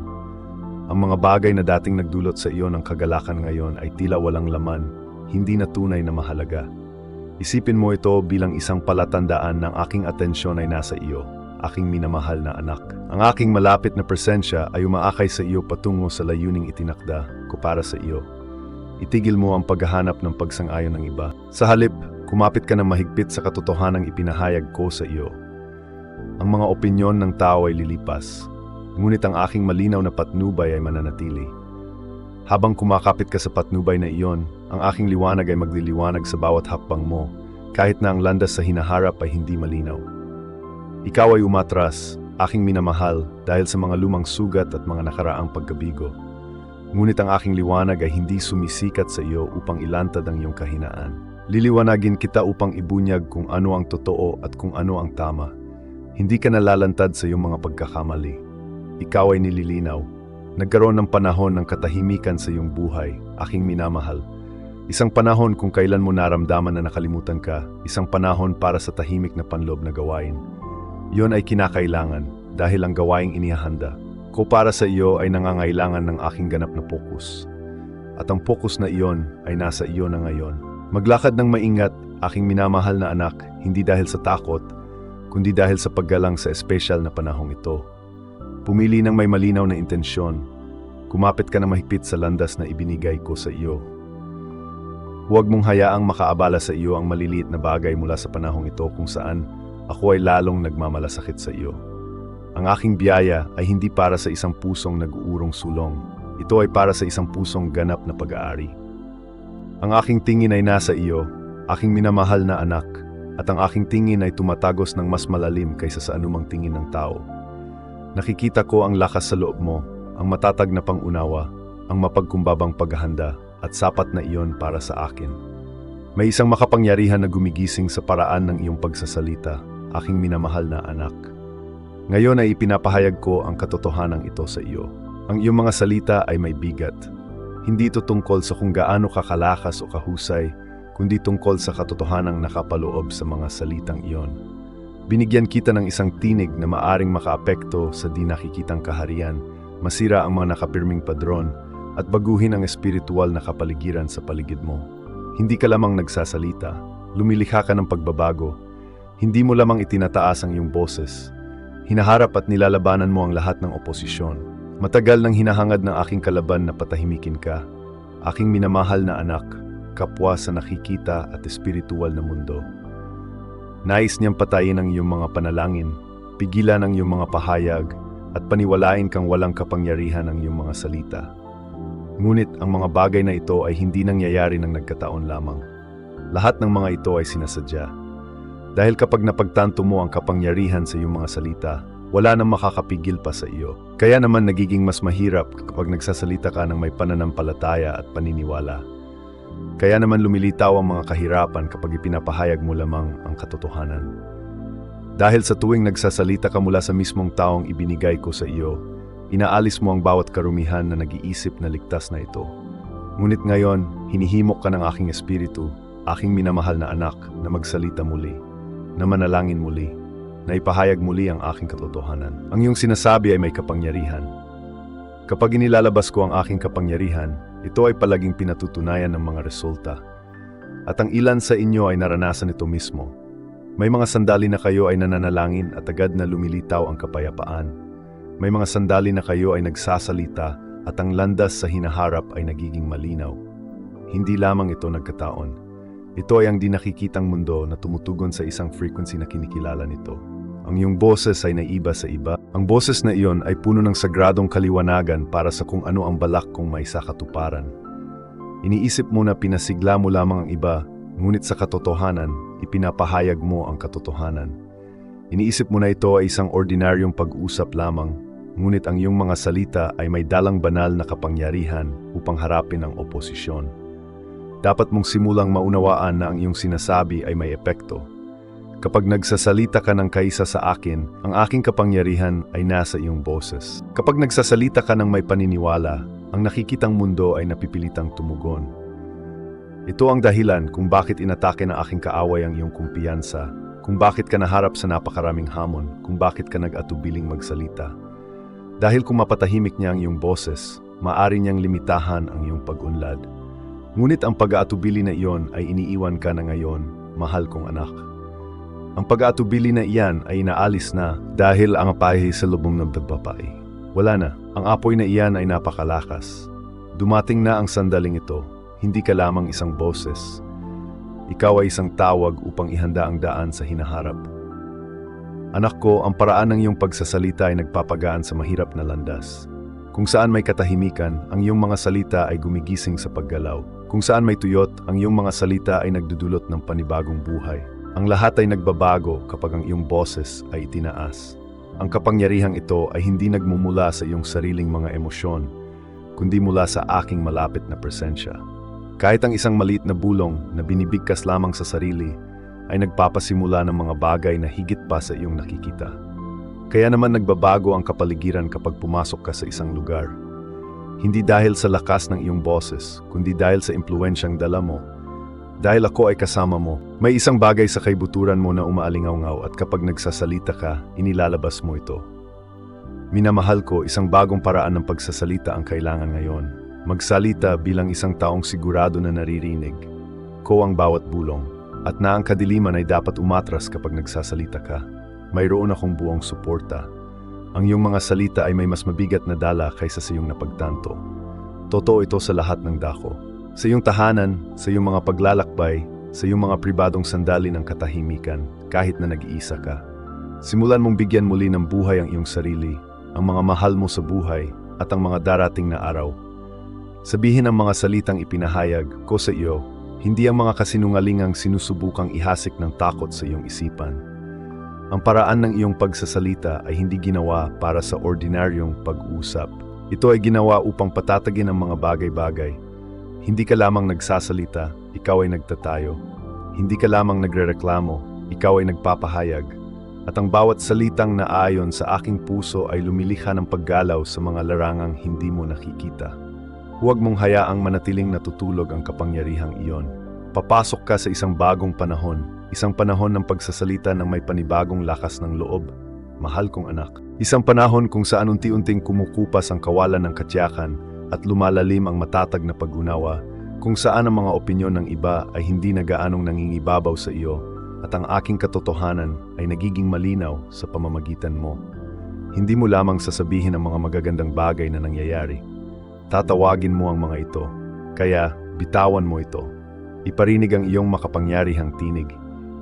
Speaker 1: Ang mga bagay na dating nagdulot sa iyo ng kagalakan ngayon ay tila walang laman, hindi na tunay na mahalaga. Isipin mo ito bilang isang palatandaan ng aking atensyon ay nasa iyo, aking minamahal na anak. Ang aking malapit na presensya ay umaakay sa iyo patungo sa layuning itinakda ko para sa iyo. Itigil mo ang paghahanap ng pagsang-ayon ng iba. Sa halip, kumapit ka ng mahigpit sa katotohanang ipinahayag ko sa iyo. Ang mga opinyon ng tao ay lilipas, ngunit ang aking malinaw na patnubay ay mananatili. Habang kumakapit ka sa patnubay na iyon, ang aking liwanag ay magliliwanag sa bawat hakbang mo, kahit na ang landas sa hinaharap ay hindi malinaw. Ikaw ay umatras, aking minamahal, dahil sa mga lumang sugat at mga nakaraang pagkabigo. Ngunit ang aking liwanag ay hindi sumisikat sa iyo upang ilantad ang iyong kahinaan. Liliwanagin kita upang ibunyag kung ano ang totoo at kung ano ang tama. Hindi ka nalalantad sa iyong mga pagkakamali. Ikaw ay nililinaw. Nagkaroon ng panahon ng katahimikan sa iyong buhay, aking minamahal. Isang panahon kung kailan mo naramdaman na nakalimutan ka, isang panahon para sa tahimik na panloob na gawain. Iyon ay kinakailangan dahil ang gawaing inihahanda ko para sa iyo ay nangangailangan ng aking ganap na pokus. At ang pokus na iyon ay nasa iyo na ngayon. Maglakad ng maingat, aking minamahal na anak, hindi dahil sa takot, kundi dahil sa paggalang sa espesyal na panahong ito. Pumili ng may malinaw na intensyon. Kumapit ka na mahigpit sa landas na ibinigay ko sa iyo. Huwag mong hayaang makaabala sa iyo ang maliliit na bagay mula sa panahong ito kung saan ako ay lalong nagmamalasakit sa iyo. Ang aking biyaya ay hindi para sa isang pusong nag-uurong sulong. Ito ay para sa isang pusong ganap na pag-aari. Ang aking tingin ay nasa iyo, aking minamahal na anak, at ang aking tingin ay tumatagos ng mas malalim kaysa sa anumang tingin ng tao. Nakikita ko ang lakas sa loob mo, ang matatag na pangunawa, ang mapagkumbabang paghahanda, at sapat na iyon para sa akin. May isang makapangyarihan na gumigising sa paraan ng iyong pagsasalita, aking minamahal na anak. Ngayon ay ipinapahayag ko ang katotohanan ito sa iyo. Ang iyong mga salita ay may bigat. Hindi ito tungkol sa kung gaano kakalakas o kahusay, kundi tungkol sa katotohanang nakapaloob sa mga salitang iyon. Binigyan kita ng isang tinig na maaring makaapekto sa di nakikitang kaharian, masira ang mga nakapirming padron, at baguhin ang espiritual na kapaligiran sa paligid mo. Hindi ka lamang nagsasalita, lumilikha ka ng pagbabago. Hindi mo lamang itinataas ang iyong boses. Hinaharap at nilalabanan mo ang lahat ng oposisyon. Matagal nang hinahangad ng aking kalaban na patahimikin ka. Aking minamahal na anak, kapwa sa nakikita at espiritual na mundo. Nais niyang patayin ang iyong mga panalangin, pigilan ang iyong mga pahayag, at paniwalain kang walang kapangyarihan ang iyong mga salita. Ngunit ang mga bagay na ito ay hindi nangyayari ng nagkataon lamang. Lahat ng mga ito ay sinasadya. Dahil kapag napagtanto mo ang kapangyarihan sa iyong mga salita, wala nang makakapigil pa sa iyo. Kaya naman nagiging mas mahirap kapag nagsasalita ka ng may pananampalataya at paniniwala. Kaya naman lumilitaw ang mga kahirapan kapag ipinapahayag mo lamang ang katotohanan. Dahil sa tuwing nagsasalita ka mula sa mismong taong ibinigay ko sa iyo, inaalis mo ang bawat karumihan na nag-iisip na ligtas na ito. Ngunit ngayon, hinihimok ka ng aking espiritu, aking minamahal na anak, na magsalita muli, na manalangin muli, na ipahayag muli ang aking katotohanan. Ang iyong sinasabi ay may kapangyarihan. Kapag inilalabas ko ang aking kapangyarihan, ito ay palaging pinatutunayan ng mga resulta. At ang ilan sa inyo ay naranasan ito mismo. May mga sandali na kayo ay nananalangin at agad na lumilitaw ang kapayapaan. May mga sandali na kayo ay nagsasalita at ang landas sa hinaharap ay nagiging malinaw. Hindi lamang ito nagkataon. Ito ay ang di nakikitang mundo na tumutugon sa isang frequency na kinikilala nito. Ang iyong boses ay naiba sa iba. Ang boses na iyon ay puno ng sagradong kaliwanagan para sa kung ano ang balak kong may sakatuparan. Iniisip mo na pinasigla mo lamang ang iba, ngunit sa katotohanan, ipinapahayag mo ang katotohanan. Iniisip mo na ito ay isang ordinaryong pag-usap lamang, ngunit ang iyong mga salita ay may dalang banal na kapangyarihan upang harapin ang oposisyon. Dapat mong simulang maunawaan na ang iyong sinasabi ay may epekto. Kapag nagsasalita ka ng kaisa sa akin, ang aking kapangyarihan ay nasa iyong boses. Kapag nagsasalita ka ng may paniniwala, ang nakikitang mundo ay napipilitang tumugon. Ito ang dahilan kung bakit inatake ng aking kaaway ang iyong kumpiyansa, kung bakit ka naharap sa napakaraming hamon, kung bakit ka nag-atubiling magsalita. Dahil kung mapatahimik niya ang iyong boses, maaari niyang limitahan ang iyong pag-unlad. Ngunit ang pag-aatubili na iyon ay iniiwan ka na ngayon, mahal kong anak. Ang pag-aatubili na iyan ay inaalis na dahil ang apahe sa lubong ng pagpapay. Wala na, ang apoy na iyan ay napakalakas. Dumating na ang sandaling ito, hindi ka lamang isang boses. Ikaw ay isang tawag upang ihanda ang daan sa hinaharap. Anak ko, ang paraan ng iyong pagsasalita ay nagpapagaan sa mahirap na landas. Kung saan may katahimikan, ang iyong mga salita ay gumigising sa paggalaw. Kung saan may tuyot, ang iyong mga salita ay nagdudulot ng panibagong buhay. Ang lahat ay nagbabago kapag ang iyong boses ay itinaas. Ang kapangyarihang ito ay hindi nagmumula sa iyong sariling mga emosyon, kundi mula sa aking malapit na presensya. Kahit ang isang maliit na bulong na binibigkas lamang sa sarili, ay nagpapasimula ng mga bagay na higit pa sa iyong nakikita. Kaya naman nagbabago ang kapaligiran kapag pumasok ka sa isang lugar. Hindi dahil sa lakas ng iyong boses, kundi dahil sa impluwensyang dala mo. Dahil ako ay kasama mo, may isang bagay sa kaibuturan mo na umaalingaw-ngaw at kapag nagsasalita ka, inilalabas mo ito. Minamahal ko, isang bagong paraan ng pagsasalita ang kailangan ngayon. Magsalita bilang isang taong sigurado na naririnig. Ko ang bawat bulong, at na ang kadiliman ay dapat umatras kapag nagsasalita ka. Mayroon akong buong suporta. Ang iyong mga salita ay may mas mabigat na dala kaysa sa iyong napagtanto. Totoo ito sa lahat ng dako. Sa iyong tahanan, sa iyong mga paglalakbay, sa iyong mga pribadong sandali ng katahimikan, kahit na nag-iisa ka. Simulan mong bigyan muli ng buhay ang iyong sarili, ang mga mahal mo sa buhay, at ang mga darating na araw. Sabihin ang mga salitang ipinahayag ko sa iyo, hindi ang mga kasinungalingang sinusubukang ihasik ng takot sa iyong isipan. Ang paraan ng iyong pagsasalita ay hindi ginawa para sa ordinaryong pag-usap. Ito ay ginawa upang patatagin ang mga bagay-bagay. Hindi ka lamang nagsasalita, ikaw ay nagtatayo. Hindi ka lamang nagrereklamo, ikaw ay nagpapahayag. At ang bawat salitang naayon sa aking puso ay lumilikha ng paggalaw sa mga larangang hindi mo nakikita. Huwag mong hayaang manatiling natutulog ang kapangyarihang iyon. Papasok ka sa isang bagong panahon, isang panahon ng pagsasalita ng may panibagong lakas ng loob. Mahal kong anak. Isang panahon kung saan unti-unting kumukupas ang kawalan ng katiyakan at lumalalim ang matatag na pag-unawa, kung saan ang mga opinyon ng iba ay hindi na gaanong nangingibabaw sa iyo at ang aking katotohanan ay nagiging malinaw sa pamamagitan mo. Hindi mo lamang sasabihin ang mga magagandang bagay na nangyayari. Tatawagin mo ang mga ito, kaya bitawan mo ito. Iparinig ang iyong makapangyarihang tinig.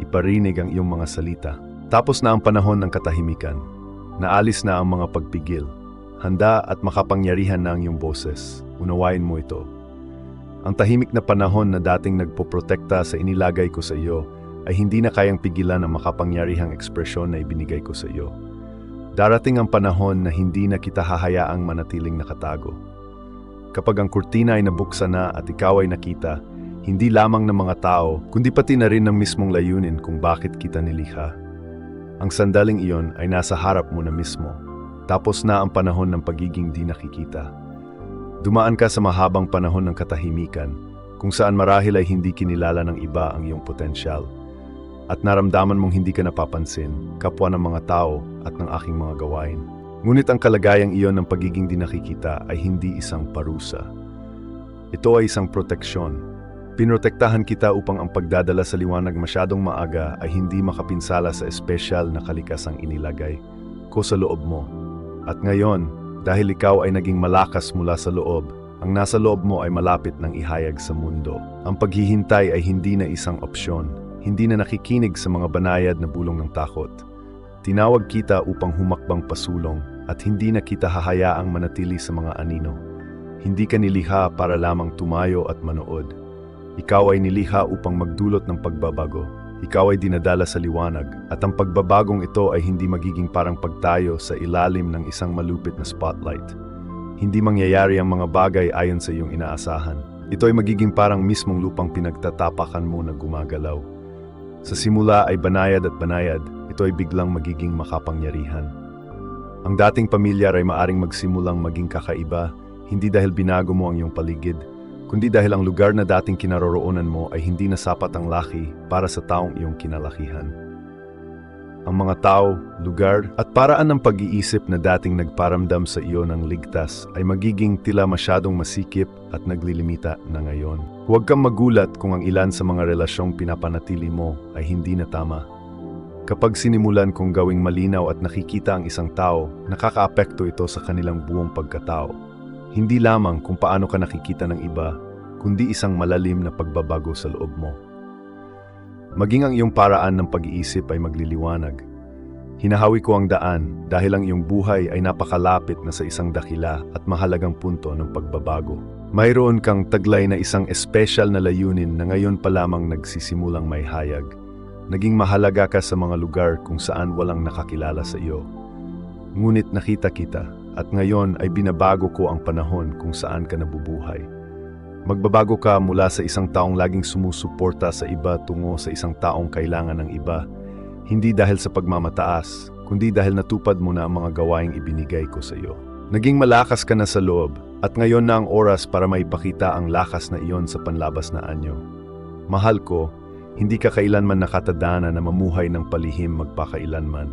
Speaker 1: Iparinig ang iyong mga salita. Tapos na ang panahon ng katahimikan. Naalis na ang mga pagpigil. Handa at makapangyarihan na ang iyong boses. Unawain mo ito. Ang tahimik na panahon na dating nagpoprotekta sa inilagay ko sa iyo ay hindi na kayang pigilan ang makapangyarihang ekspresyon na ibinigay ko sa iyo. Darating ang panahon na hindi na kita hahayaang manatiling nakatago. Kapag ang kurtina ay nabuksan na at ikaw ay nakita, hindi lamang ng mga tao, kundi pati na rin ng mismong layunin kung bakit kita nilikha. Ang sandaling iyon ay nasa harap mo na mismo. Tapos na ang panahon ng pagiging di nakikita. Dumaan ka sa mahabang panahon ng katahimikan, kung saan marahil ay hindi kinilala ng iba ang iyong potensyal. At naramdaman mong hindi ka napapansin, kapwa ng mga tao at ng aking mga gawain. Ngunit ang kalagayang iyon ng pagiging di nakikita ay hindi isang parusa. Ito ay isang proteksyon. Pinotektahan kita upang ang pagdadala sa liwanag masyadong maaga ay hindi makapinsala sa espesyal na kalikasang inilagay ko sa loob mo. At ngayon, dahil ikaw ay naging malakas mula sa loob, ang nasa loob mo ay malapit ng ihayag sa mundo. Ang paghihintay ay hindi na isang opsyon, hindi na nakikinig sa mga banayad na bulong ng takot. Tinawag kita upang humakbang pasulong at hindi na kita hahayaang manatili sa mga anino. Hindi ka nilikha para lamang tumayo at manood. Ikaw ay nilikha upang magdulot ng pagbabago. Ikaw ay dinadala sa liwanag at ang pagbabagong ito ay hindi magiging parang pagtayo sa ilalim ng isang malupit na spotlight. Hindi mangyayari ang mga bagay ayon sa iyong inaasahan. Ito ay magiging parang mismong lupang pinagtatapakan mo na gumagalaw. Sa simula ay banayad at banayad, ito ay biglang magiging makapangyarihan. Ang dating pamilyar ay maaring magsimulang maging kakaiba, hindi dahil binago mo ang iyong paligid, kundi dahil ang lugar na dating kinaroroonan mo ay hindi na sapat ang laki para sa taong iyong kinalakihan. Ang mga tao, lugar, at paraan ng pag-iisip na dating nagparamdam sa iyo ng ligtas ay magiging tila masyadong masikip at naglilimita na ngayon. Huwag kang magulat kung ang ilan sa mga relasyong pinapanatili mo ay hindi na tama. Kapag sinimulan kong gawing malinaw at nakikita ang isang tao, nakakaapekto ito sa kanilang buong pagkatao. Hindi lamang kung paano ka nakikita ng iba, kundi isang malalim na pagbabago sa loob mo. Maging ang iyong paraan ng pag-iisip ay magliliwanag. Hinahawi ko ang daan dahil ang iyong buhay ay napakalapit na sa isang dakila at mahalagang punto ng pagbabago. Mayroon kang taglay na isang espesyal na layunin na ngayon pa lamang nagsisimulang may hayag. Naging mahalaga ka sa mga lugar kung saan walang nakakilala sa iyo. Ngunit nakita kita. At ngayon ay binabago ko ang panahon kung saan ka nabubuhay. Magbabago ka mula sa isang taong laging sumusuporta sa iba tungo sa isang taong kailangan ng iba. Hindi dahil sa pagmamataas, kundi dahil natupad mo na ang mga gawaing ibinigay ko sa iyo. Naging malakas ka na sa loob, at ngayon na ang oras para maipakita ang lakas na iyon sa panlabas na anyo. Mahal ko, hindi ka kailanman nakatadhana na mamuhay ng palihim magpakailanman.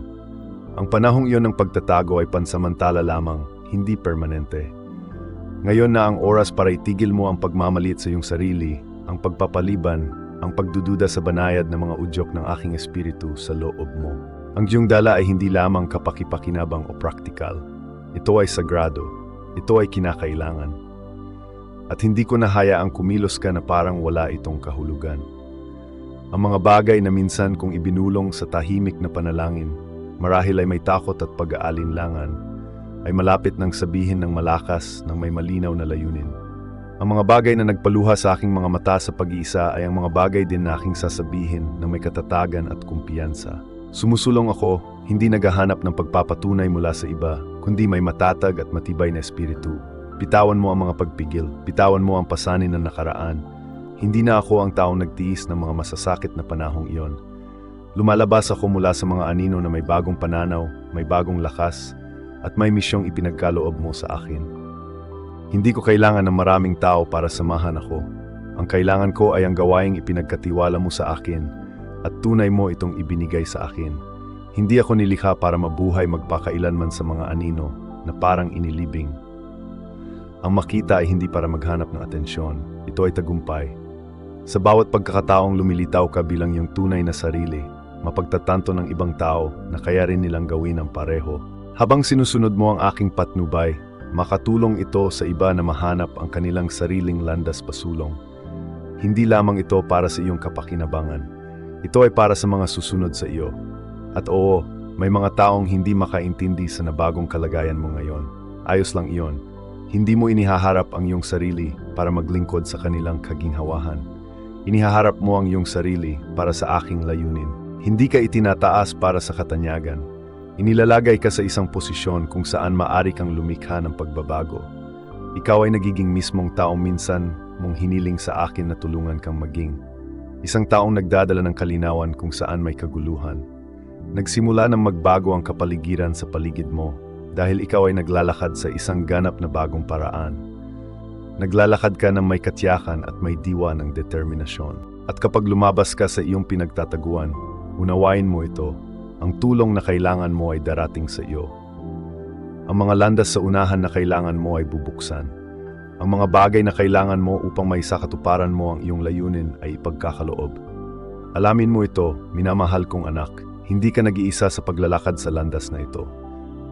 Speaker 1: Ang panahong iyon ng pagtatago ay pansamantala lamang, hindi permanente. Ngayon na ang oras para itigil mo ang pagmamaliit sa iyong sarili, ang pagpapaliban, ang pagdududa sa banayad ng mga udyok ng aking espiritu sa loob mo. Ang iyong dala ay hindi lamang kapakipakinabang o praktikal. Ito ay sagrado. Ito ay kinakailangan. At hindi ko nahayaang kumilos ka na parang wala itong kahulugan. Ang mga bagay na minsan kong ibinulong sa tahimik na panalangin, marahil ay may takot at pag-aalinlangan, ay malapit nang sabihin ng malakas ng may malinaw na layunin. Ang mga bagay na nagpaluha sa aking mga mata sa pag-iisa ay ang mga bagay din na aking sasabihin ng may katatagan at kumpiyansa. Sumusulong ako, hindi naghahanap ng pagpapatunay mula sa iba, kundi may matatag at matibay na espiritu. Bitawan mo ang mga pagpigil, bitawan mo ang pasanin ng nakaraan. Hindi na ako ang taong nagtiis ng mga masasakit na panahong iyon. Lumalabas ako mula sa mga anino na may bagong pananaw, may bagong lakas, at may misyong ipinagkaloob mo sa akin. Hindi ko kailangan ng maraming tao para samahan ako. Ang kailangan ko ay ang gawaing ipinagkatiwala mo sa akin at tunay mo itong ibinigay sa akin. Hindi ako nilikha para mabuhay magpakailanman sa mga anino na parang inilibing. Ang makita ay hindi para maghanap ng atensyon. Ito ay tagumpay. Sa bawat pagkakataong lumilitaw ka bilang iyong tunay na sarili, mapagtatanto ng ibang tao na kaya rin nilang gawin ang pareho. Habang sinusunod mo ang aking patnubay, makatulong ito sa iba na mahanap ang kanilang sariling landas pasulong. Hindi lamang ito para sa iyong kapakinabangan. Ito ay para sa mga susunod sa iyo. At oo, may mga taong hindi makaintindi sa nabagong kalagayan mo ngayon. Ayos lang iyon. Hindi mo inihaharap ang iyong sarili para maglingkod sa kanilang kaginhawahan. Inihaharap mo ang iyong sarili para sa aking layunin. Hindi ka itinataas para sa katanyagan. Inilalagay ka sa isang posisyon kung saan maaari kang lumikha ng pagbabago. Ikaw ay nagiging mismong taong minsan mong hiniling sa akin na tulungan kang maging. Isang taong nagdadala ng kalinawan kung saan may kaguluhan. Nagsimula ng magbago ang kapaligiran sa paligid mo dahil ikaw ay naglalakad sa isang ganap na bagong paraan. Naglalakad ka ng may katiyakan at may diwa ng determinasyon. At kapag lumabas ka sa iyong pinagtataguan, unawain mo ito. Ang tulong na kailangan mo ay darating sa iyo. Ang mga landas sa unahan na kailangan mo ay bubuksan. Ang mga bagay na kailangan mo upang may sakatuparan mo ang iyong layunin ay ipagkakaloob. Alamin mo ito, minamahal kong anak. Hindi ka nag-iisa sa paglalakad sa landas na ito.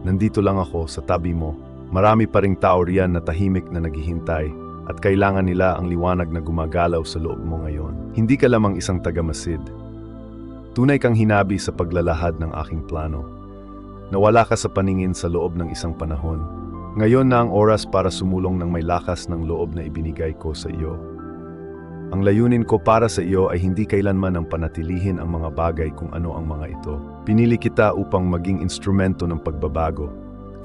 Speaker 1: Nandito lang ako sa tabi mo. Marami pa ring tao riyan na tahimik na naghihintay at kailangan nila ang liwanag na gumagalaw sa loob mo ngayon. Hindi ka lamang isang tagamasid. Tunay kang hinabi sa paglalahad ng aking plano. Nawala ka sa paningin sa loob ng isang panahon. Ngayon na ang oras para sumulong ng may lakas ng loob na ibinigay ko sa iyo. Ang layunin ko para sa iyo ay hindi kailanman ang panatilihin ang mga bagay kung ano ang mga ito. Pinili kita upang maging instrumento ng pagbabago.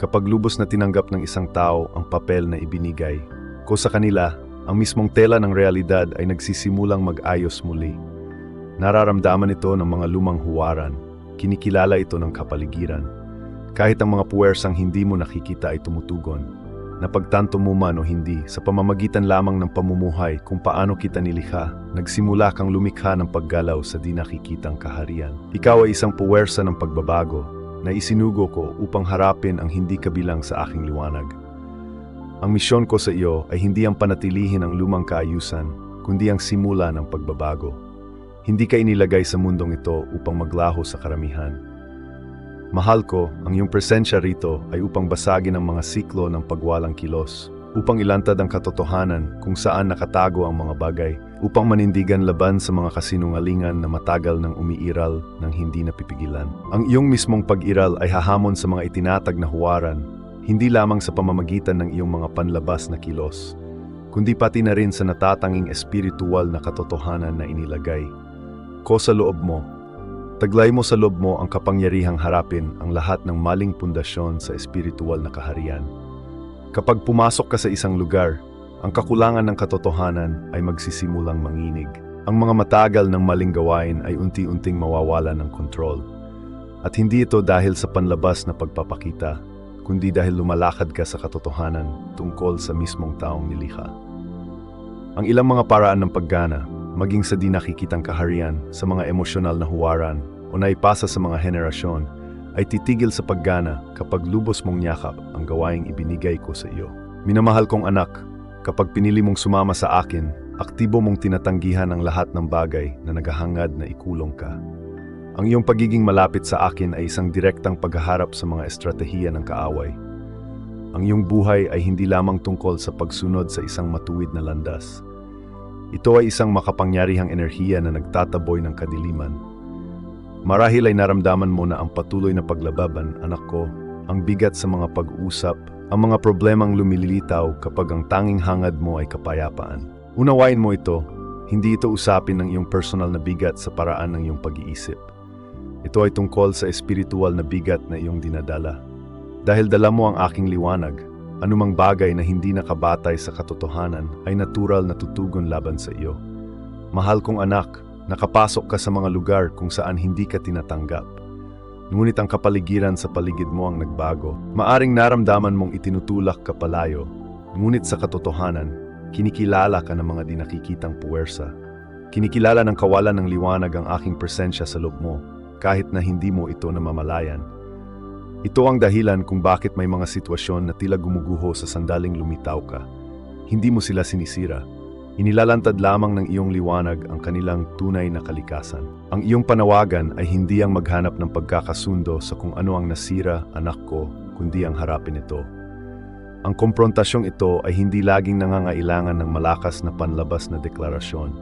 Speaker 1: Kapag lubos na tinanggap ng isang tao ang papel na ibinigay ko sa kanila, ang mismong tela ng realidad ay nagsisimulang mag-ayos muli. Nararamdaman ito ng mga lumang huwaran, kinikilala ito ng kapaligiran. Kahit ang mga puwersang hindi mo nakikita ay tumutugon. Napagtanto mo man o hindi, sa pamamagitan lamang ng pamumuhay kung paano kita nilikha, nagsimula kang lumikha ng paggalaw sa di nakikitang kaharian. Ikaw ay isang puwersa ng pagbabago, na isinugo ko upang harapin ang hindi kabilang sa aking liwanag. Ang misyon ko sa iyo ay hindi ang panatilihin ang lumang kaayusan, kundi ang simula ng pagbabago. Hindi ka inilagay sa mundong ito upang maglaho sa karamihan. Mahal ko, ang iyong presensya rito ay upang basagin ang mga siklo ng pagwalang kilos, upang ilantad ang katotohanan kung saan nakatago ang mga bagay, upang manindigan laban sa mga kasinungalingan na matagal nang umiiral ng hindi napipigilan. Ang iyong mismong pag-iral ay hahamon sa mga itinatag na huwaran, hindi lamang sa pamamagitan ng iyong mga panlabas na kilos, kundi pati na rin sa natatanging espiritual na katotohanan na inilagay ko sa loob mo. Taglay mo sa loob mo ang kapangyarihang harapin ang lahat ng maling pundasyon sa espiritual na kaharian. Kapag pumasok ka sa isang lugar, ang kakulangan ng katotohanan ay magsisimulang manginig. Ang mga matagal ng maling gawain ay unti-unting mawawala ng kontrol. At hindi ito dahil sa panlabas na pagpapakita, kundi dahil lumalakad ka sa katotohanan tungkol sa mismong taong nilikha. Ang ilang mga paraan ng paggana, maging sa di nakikitang kaharian, sa mga emosyonal na huwaran, o naipasa sa mga henerasyon, ay titigil sa paggana kapag lubos mong yakap ang gawaing ibinigay ko sa iyo. Minamahal kong anak, kapag pinili mong sumama sa akin, aktibo mong tinatanggihan ang lahat ng bagay na naghahangad na ikulong ka. Ang iyong pagiging malapit sa akin ay isang direktang paghaharap sa mga estratehiya ng kaaway. Ang iyong buhay ay hindi lamang tungkol sa pagsunod sa isang matuwid na landas. Ito ay isang makapangyarihang enerhiya na nagtataboy ng kadiliman. Marahil ay naramdaman mo na ang patuloy na paglababan, anak ko, ang bigat sa mga pag-usap, ang mga problemang lumilitaw kapag ang tanging hangad mo ay kapayapaan. Unawain mo ito, hindi ito usapin ng iyong personal na bigat sa paraan ng iyong pag-iisip. Ito ay tungkol sa espiritual na bigat na iyong dinadala. Dahil dala mo ang aking liwanag, anumang bagay na hindi nakabatay sa katotohanan ay natural na tutugon laban sa iyo. Mahal kong anak, nakapasok ka sa mga lugar kung saan hindi ka tinatanggap. Ngunit ang kapaligiran sa paligid mo ang nagbago. Maaring naramdaman mong itinutulak ka palayo, Ngunit sa katotohanan, kinikilala ka ng mga di nakikitang puwersa. Kinikilala ng kawalan ng liwanag ang aking presensya sa loob mo, kahit na hindi mo ito namamalayan. Ito ang dahilan kung bakit may mga sitwasyon na tila gumuguho sa sandaling lumitaw ka. Hindi mo sila sinisira. Inilalantad lamang ng iyong liwanag ang kanilang tunay na kalikasan. Ang iyong panawagan ay hindi ang maghanap ng pagkakasundo sa kung ano ang nasira, anak ko, kundi ang harapin ito. Ang komprontasyong ito ay hindi laging nangangailangan ng malakas na panlabas na deklarasyon.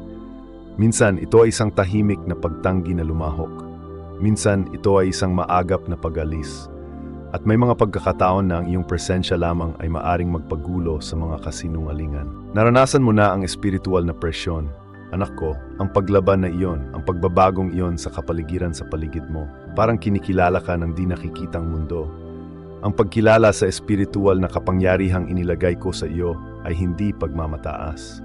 Speaker 1: Minsan, ito ay isang tahimik na pagtanggi na lumahok. Minsan, ito ay isang maagap na pag-alis. At may mga pagkakataon na ang iyong presensya lamang ay maaring magpagulo sa mga kasinungalingan. Naranasan mo na ang espiritual na presyon. Anak ko, ang paglaban na iyon, ang pagbabagong iyon sa kapaligiran sa paligid mo, parang kinikilala ka ng di nakikitang mundo. Ang pagkilala sa espiritual na kapangyarihang inilagay ko sa iyo ay hindi pagmamataas.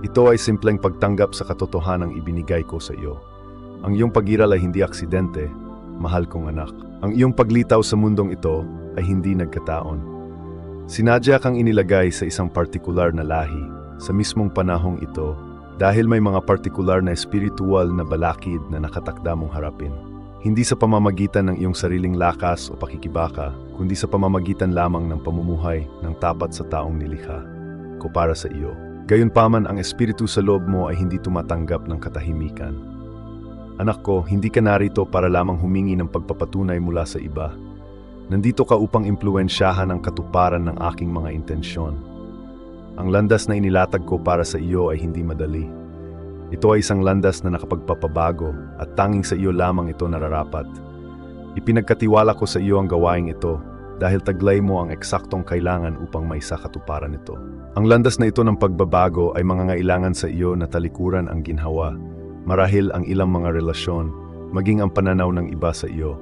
Speaker 1: Ito ay simpleng pagtanggap sa katotohanang ibinigay ko sa iyo. Ang iyong pag-iral ay hindi aksidente, mahal kong anak. Ang iyong paglitaw sa mundong ito ay hindi nagkataon. Sinadya kang inilagay sa isang partikular na lahi sa mismong panahong ito dahil may mga partikular na espiritual na balakid na nakatakda mong harapin. Hindi sa pamamagitan ng iyong sariling lakas o pakikibaka, kundi sa pamamagitan lamang ng pamumuhay ng tapat sa taong nilikha ko para sa iyo. Gayunpaman, ang espiritu sa loob mo ay hindi tumatanggap ng katahimikan. Anak ko, hindi ka narito para lamang humingi ng pagpapatunay mula sa iba. Nandito ka upang impluwensyahan ang katuparan ng aking mga intensyon. Ang landas na inilatag ko para sa iyo ay hindi madali. Ito ay isang landas na nakapagpapabago at tanging sa iyo lamang ito nararapat. Ipinagkatiwala ko sa iyo ang gawaing ito dahil taglay mo ang eksaktong kailangan upang maisa katuparan ito. Ang landas na ito ng pagbabago ay mangangailangan sa iyo na talikuran ang ginhawa, marahil ang ilang mga relasyon, maging ang pananaw ng iba sa iyo.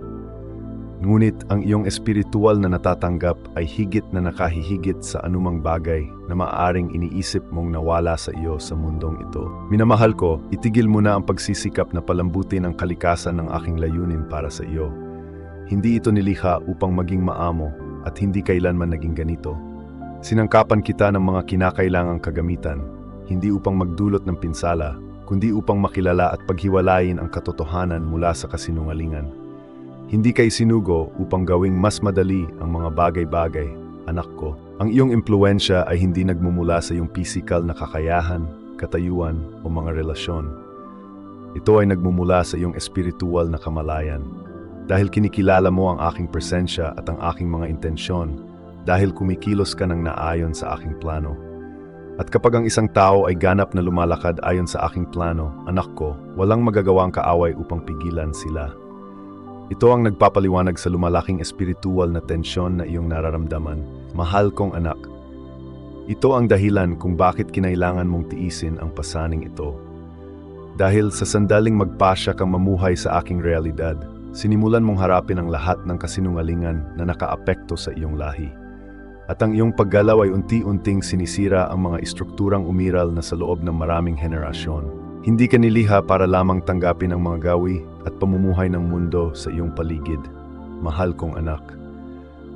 Speaker 1: Ngunit ang iyong espiritual na natatanggap ay higit na nakahihigit sa anumang bagay na maaaring iniisip mong nawala sa iyo sa mundong ito. Minamahal ko, itigil mo na ang pagsisikap na palambutin ang kalikasan ng aking layunin para sa iyo. Hindi ito nilikha upang maging maamo at hindi kailanman naging ganito. Sinangkapan kita ng mga kinakailangang kagamitan, hindi upang magdulot ng pinsala, kundi upang makilala at paghiwalayin ang katotohanan mula sa kasinungalingan. Hindi kay sinugo upang gawing mas madali ang mga bagay-bagay, anak ko. Ang iyong impluensya ay hindi nagmumula sa iyong pisikal na kakayahan, katayuan o mga relasyon. Ito ay nagmumula sa iyong espiritual na kamalayan. Dahil kinikilala mo ang aking presensya at ang aking mga intensyon, dahil kumikilos ka ng naayon sa aking plano. At kapag ang isang tao ay ganap na lumalakad ayon sa aking plano, anak ko, walang magagawang kaaway upang pigilan sila. Ito ang nagpapaliwanag sa lumalaking espiritual na tensyon na iyong nararamdaman. Mahal kong anak. Ito ang dahilan kung bakit kinailangan mong tiisin ang pasaning ito. Dahil sa sandaling magpasya kang mamuhay sa aking realidad, sinimulan mong harapin ang lahat ng kasinungalingan na nakaapekto sa iyong lahi. At ang iyong paggalaw ay unti-unting sinisira ang mga istrukturang umiral na sa loob ng maraming henerasyon. Hindi ka niliha para lamang tanggapin ang mga gawi at pamumuhay ng mundo sa iyong paligid. Mahal kong anak.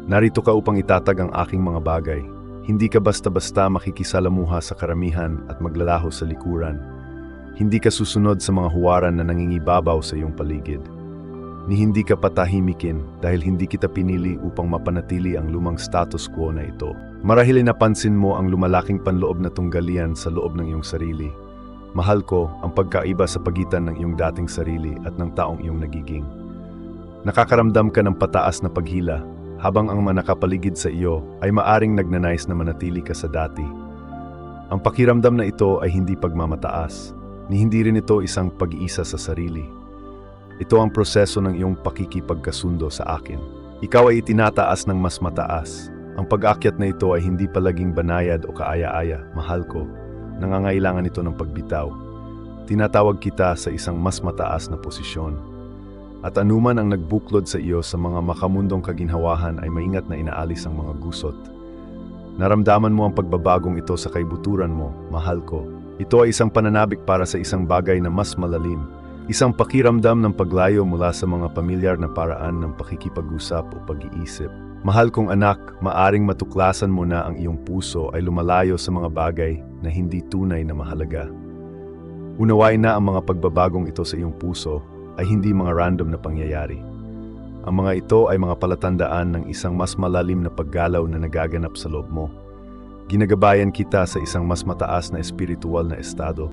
Speaker 1: Narito ka upang itatag ang aking mga bagay. Hindi ka basta-basta makikisalamuha sa karamihan at maglalaho sa likuran. Hindi ka susunod sa mga huwaran na nangingibabaw sa iyong paligid. Ni hindi ka patahimikin dahil hindi kita pinili upang mapanatili ang lumang status quo na ito. Marahil ay napansin mo ang lumalaking panloob na tunggalian sa loob ng iyong sarili. Mahal ko ang pagkaiba sa pagitan ng iyong dating sarili at ng taong iyong nagiging. Nakakaramdam ka ng pataas na paghila habang ang manakapaligid sa iyo ay maaring nagnanais na manatili ka sa dati. Ang pakiramdam na ito ay hindi pagmamataas, ni hindi rin ito isang pag-iisa sa sarili. Ito ang proseso ng iyong pakikipagkasundo sa akin. Ikaw ay itinataas ng mas mataas. Ang pag-akyat na ito ay hindi palaging banayad o kaaya-aya, mahal ko. Nangangailangan ito ng pagbitaw. Tinatawag kita sa isang mas mataas na posisyon. At anuman ang nagbuklod sa iyo sa mga makamundong kaginhawahan ay maingat na inaalis ang mga gusot. Naramdaman mo ang pagbabagong ito sa kaibuturan mo, mahal ko. Ito ay isang pananabik para sa isang bagay na mas malalim. Isang pakiramdam ng paglayo mula sa mga pamilyar na paraan ng pakikipag-usap o pag-iisip. Mahal kong anak, maaring matuklasan mo na ang iyong puso ay lumalayo sa mga bagay na hindi tunay na mahalaga. Unawain na ang mga pagbabagong ito sa iyong puso ay hindi mga random na pangyayari. Ang mga ito ay mga palatandaan ng isang mas malalim na paggalaw na nagaganap sa loob mo. Ginagabayan kita sa isang mas mataas na espiritual na estado.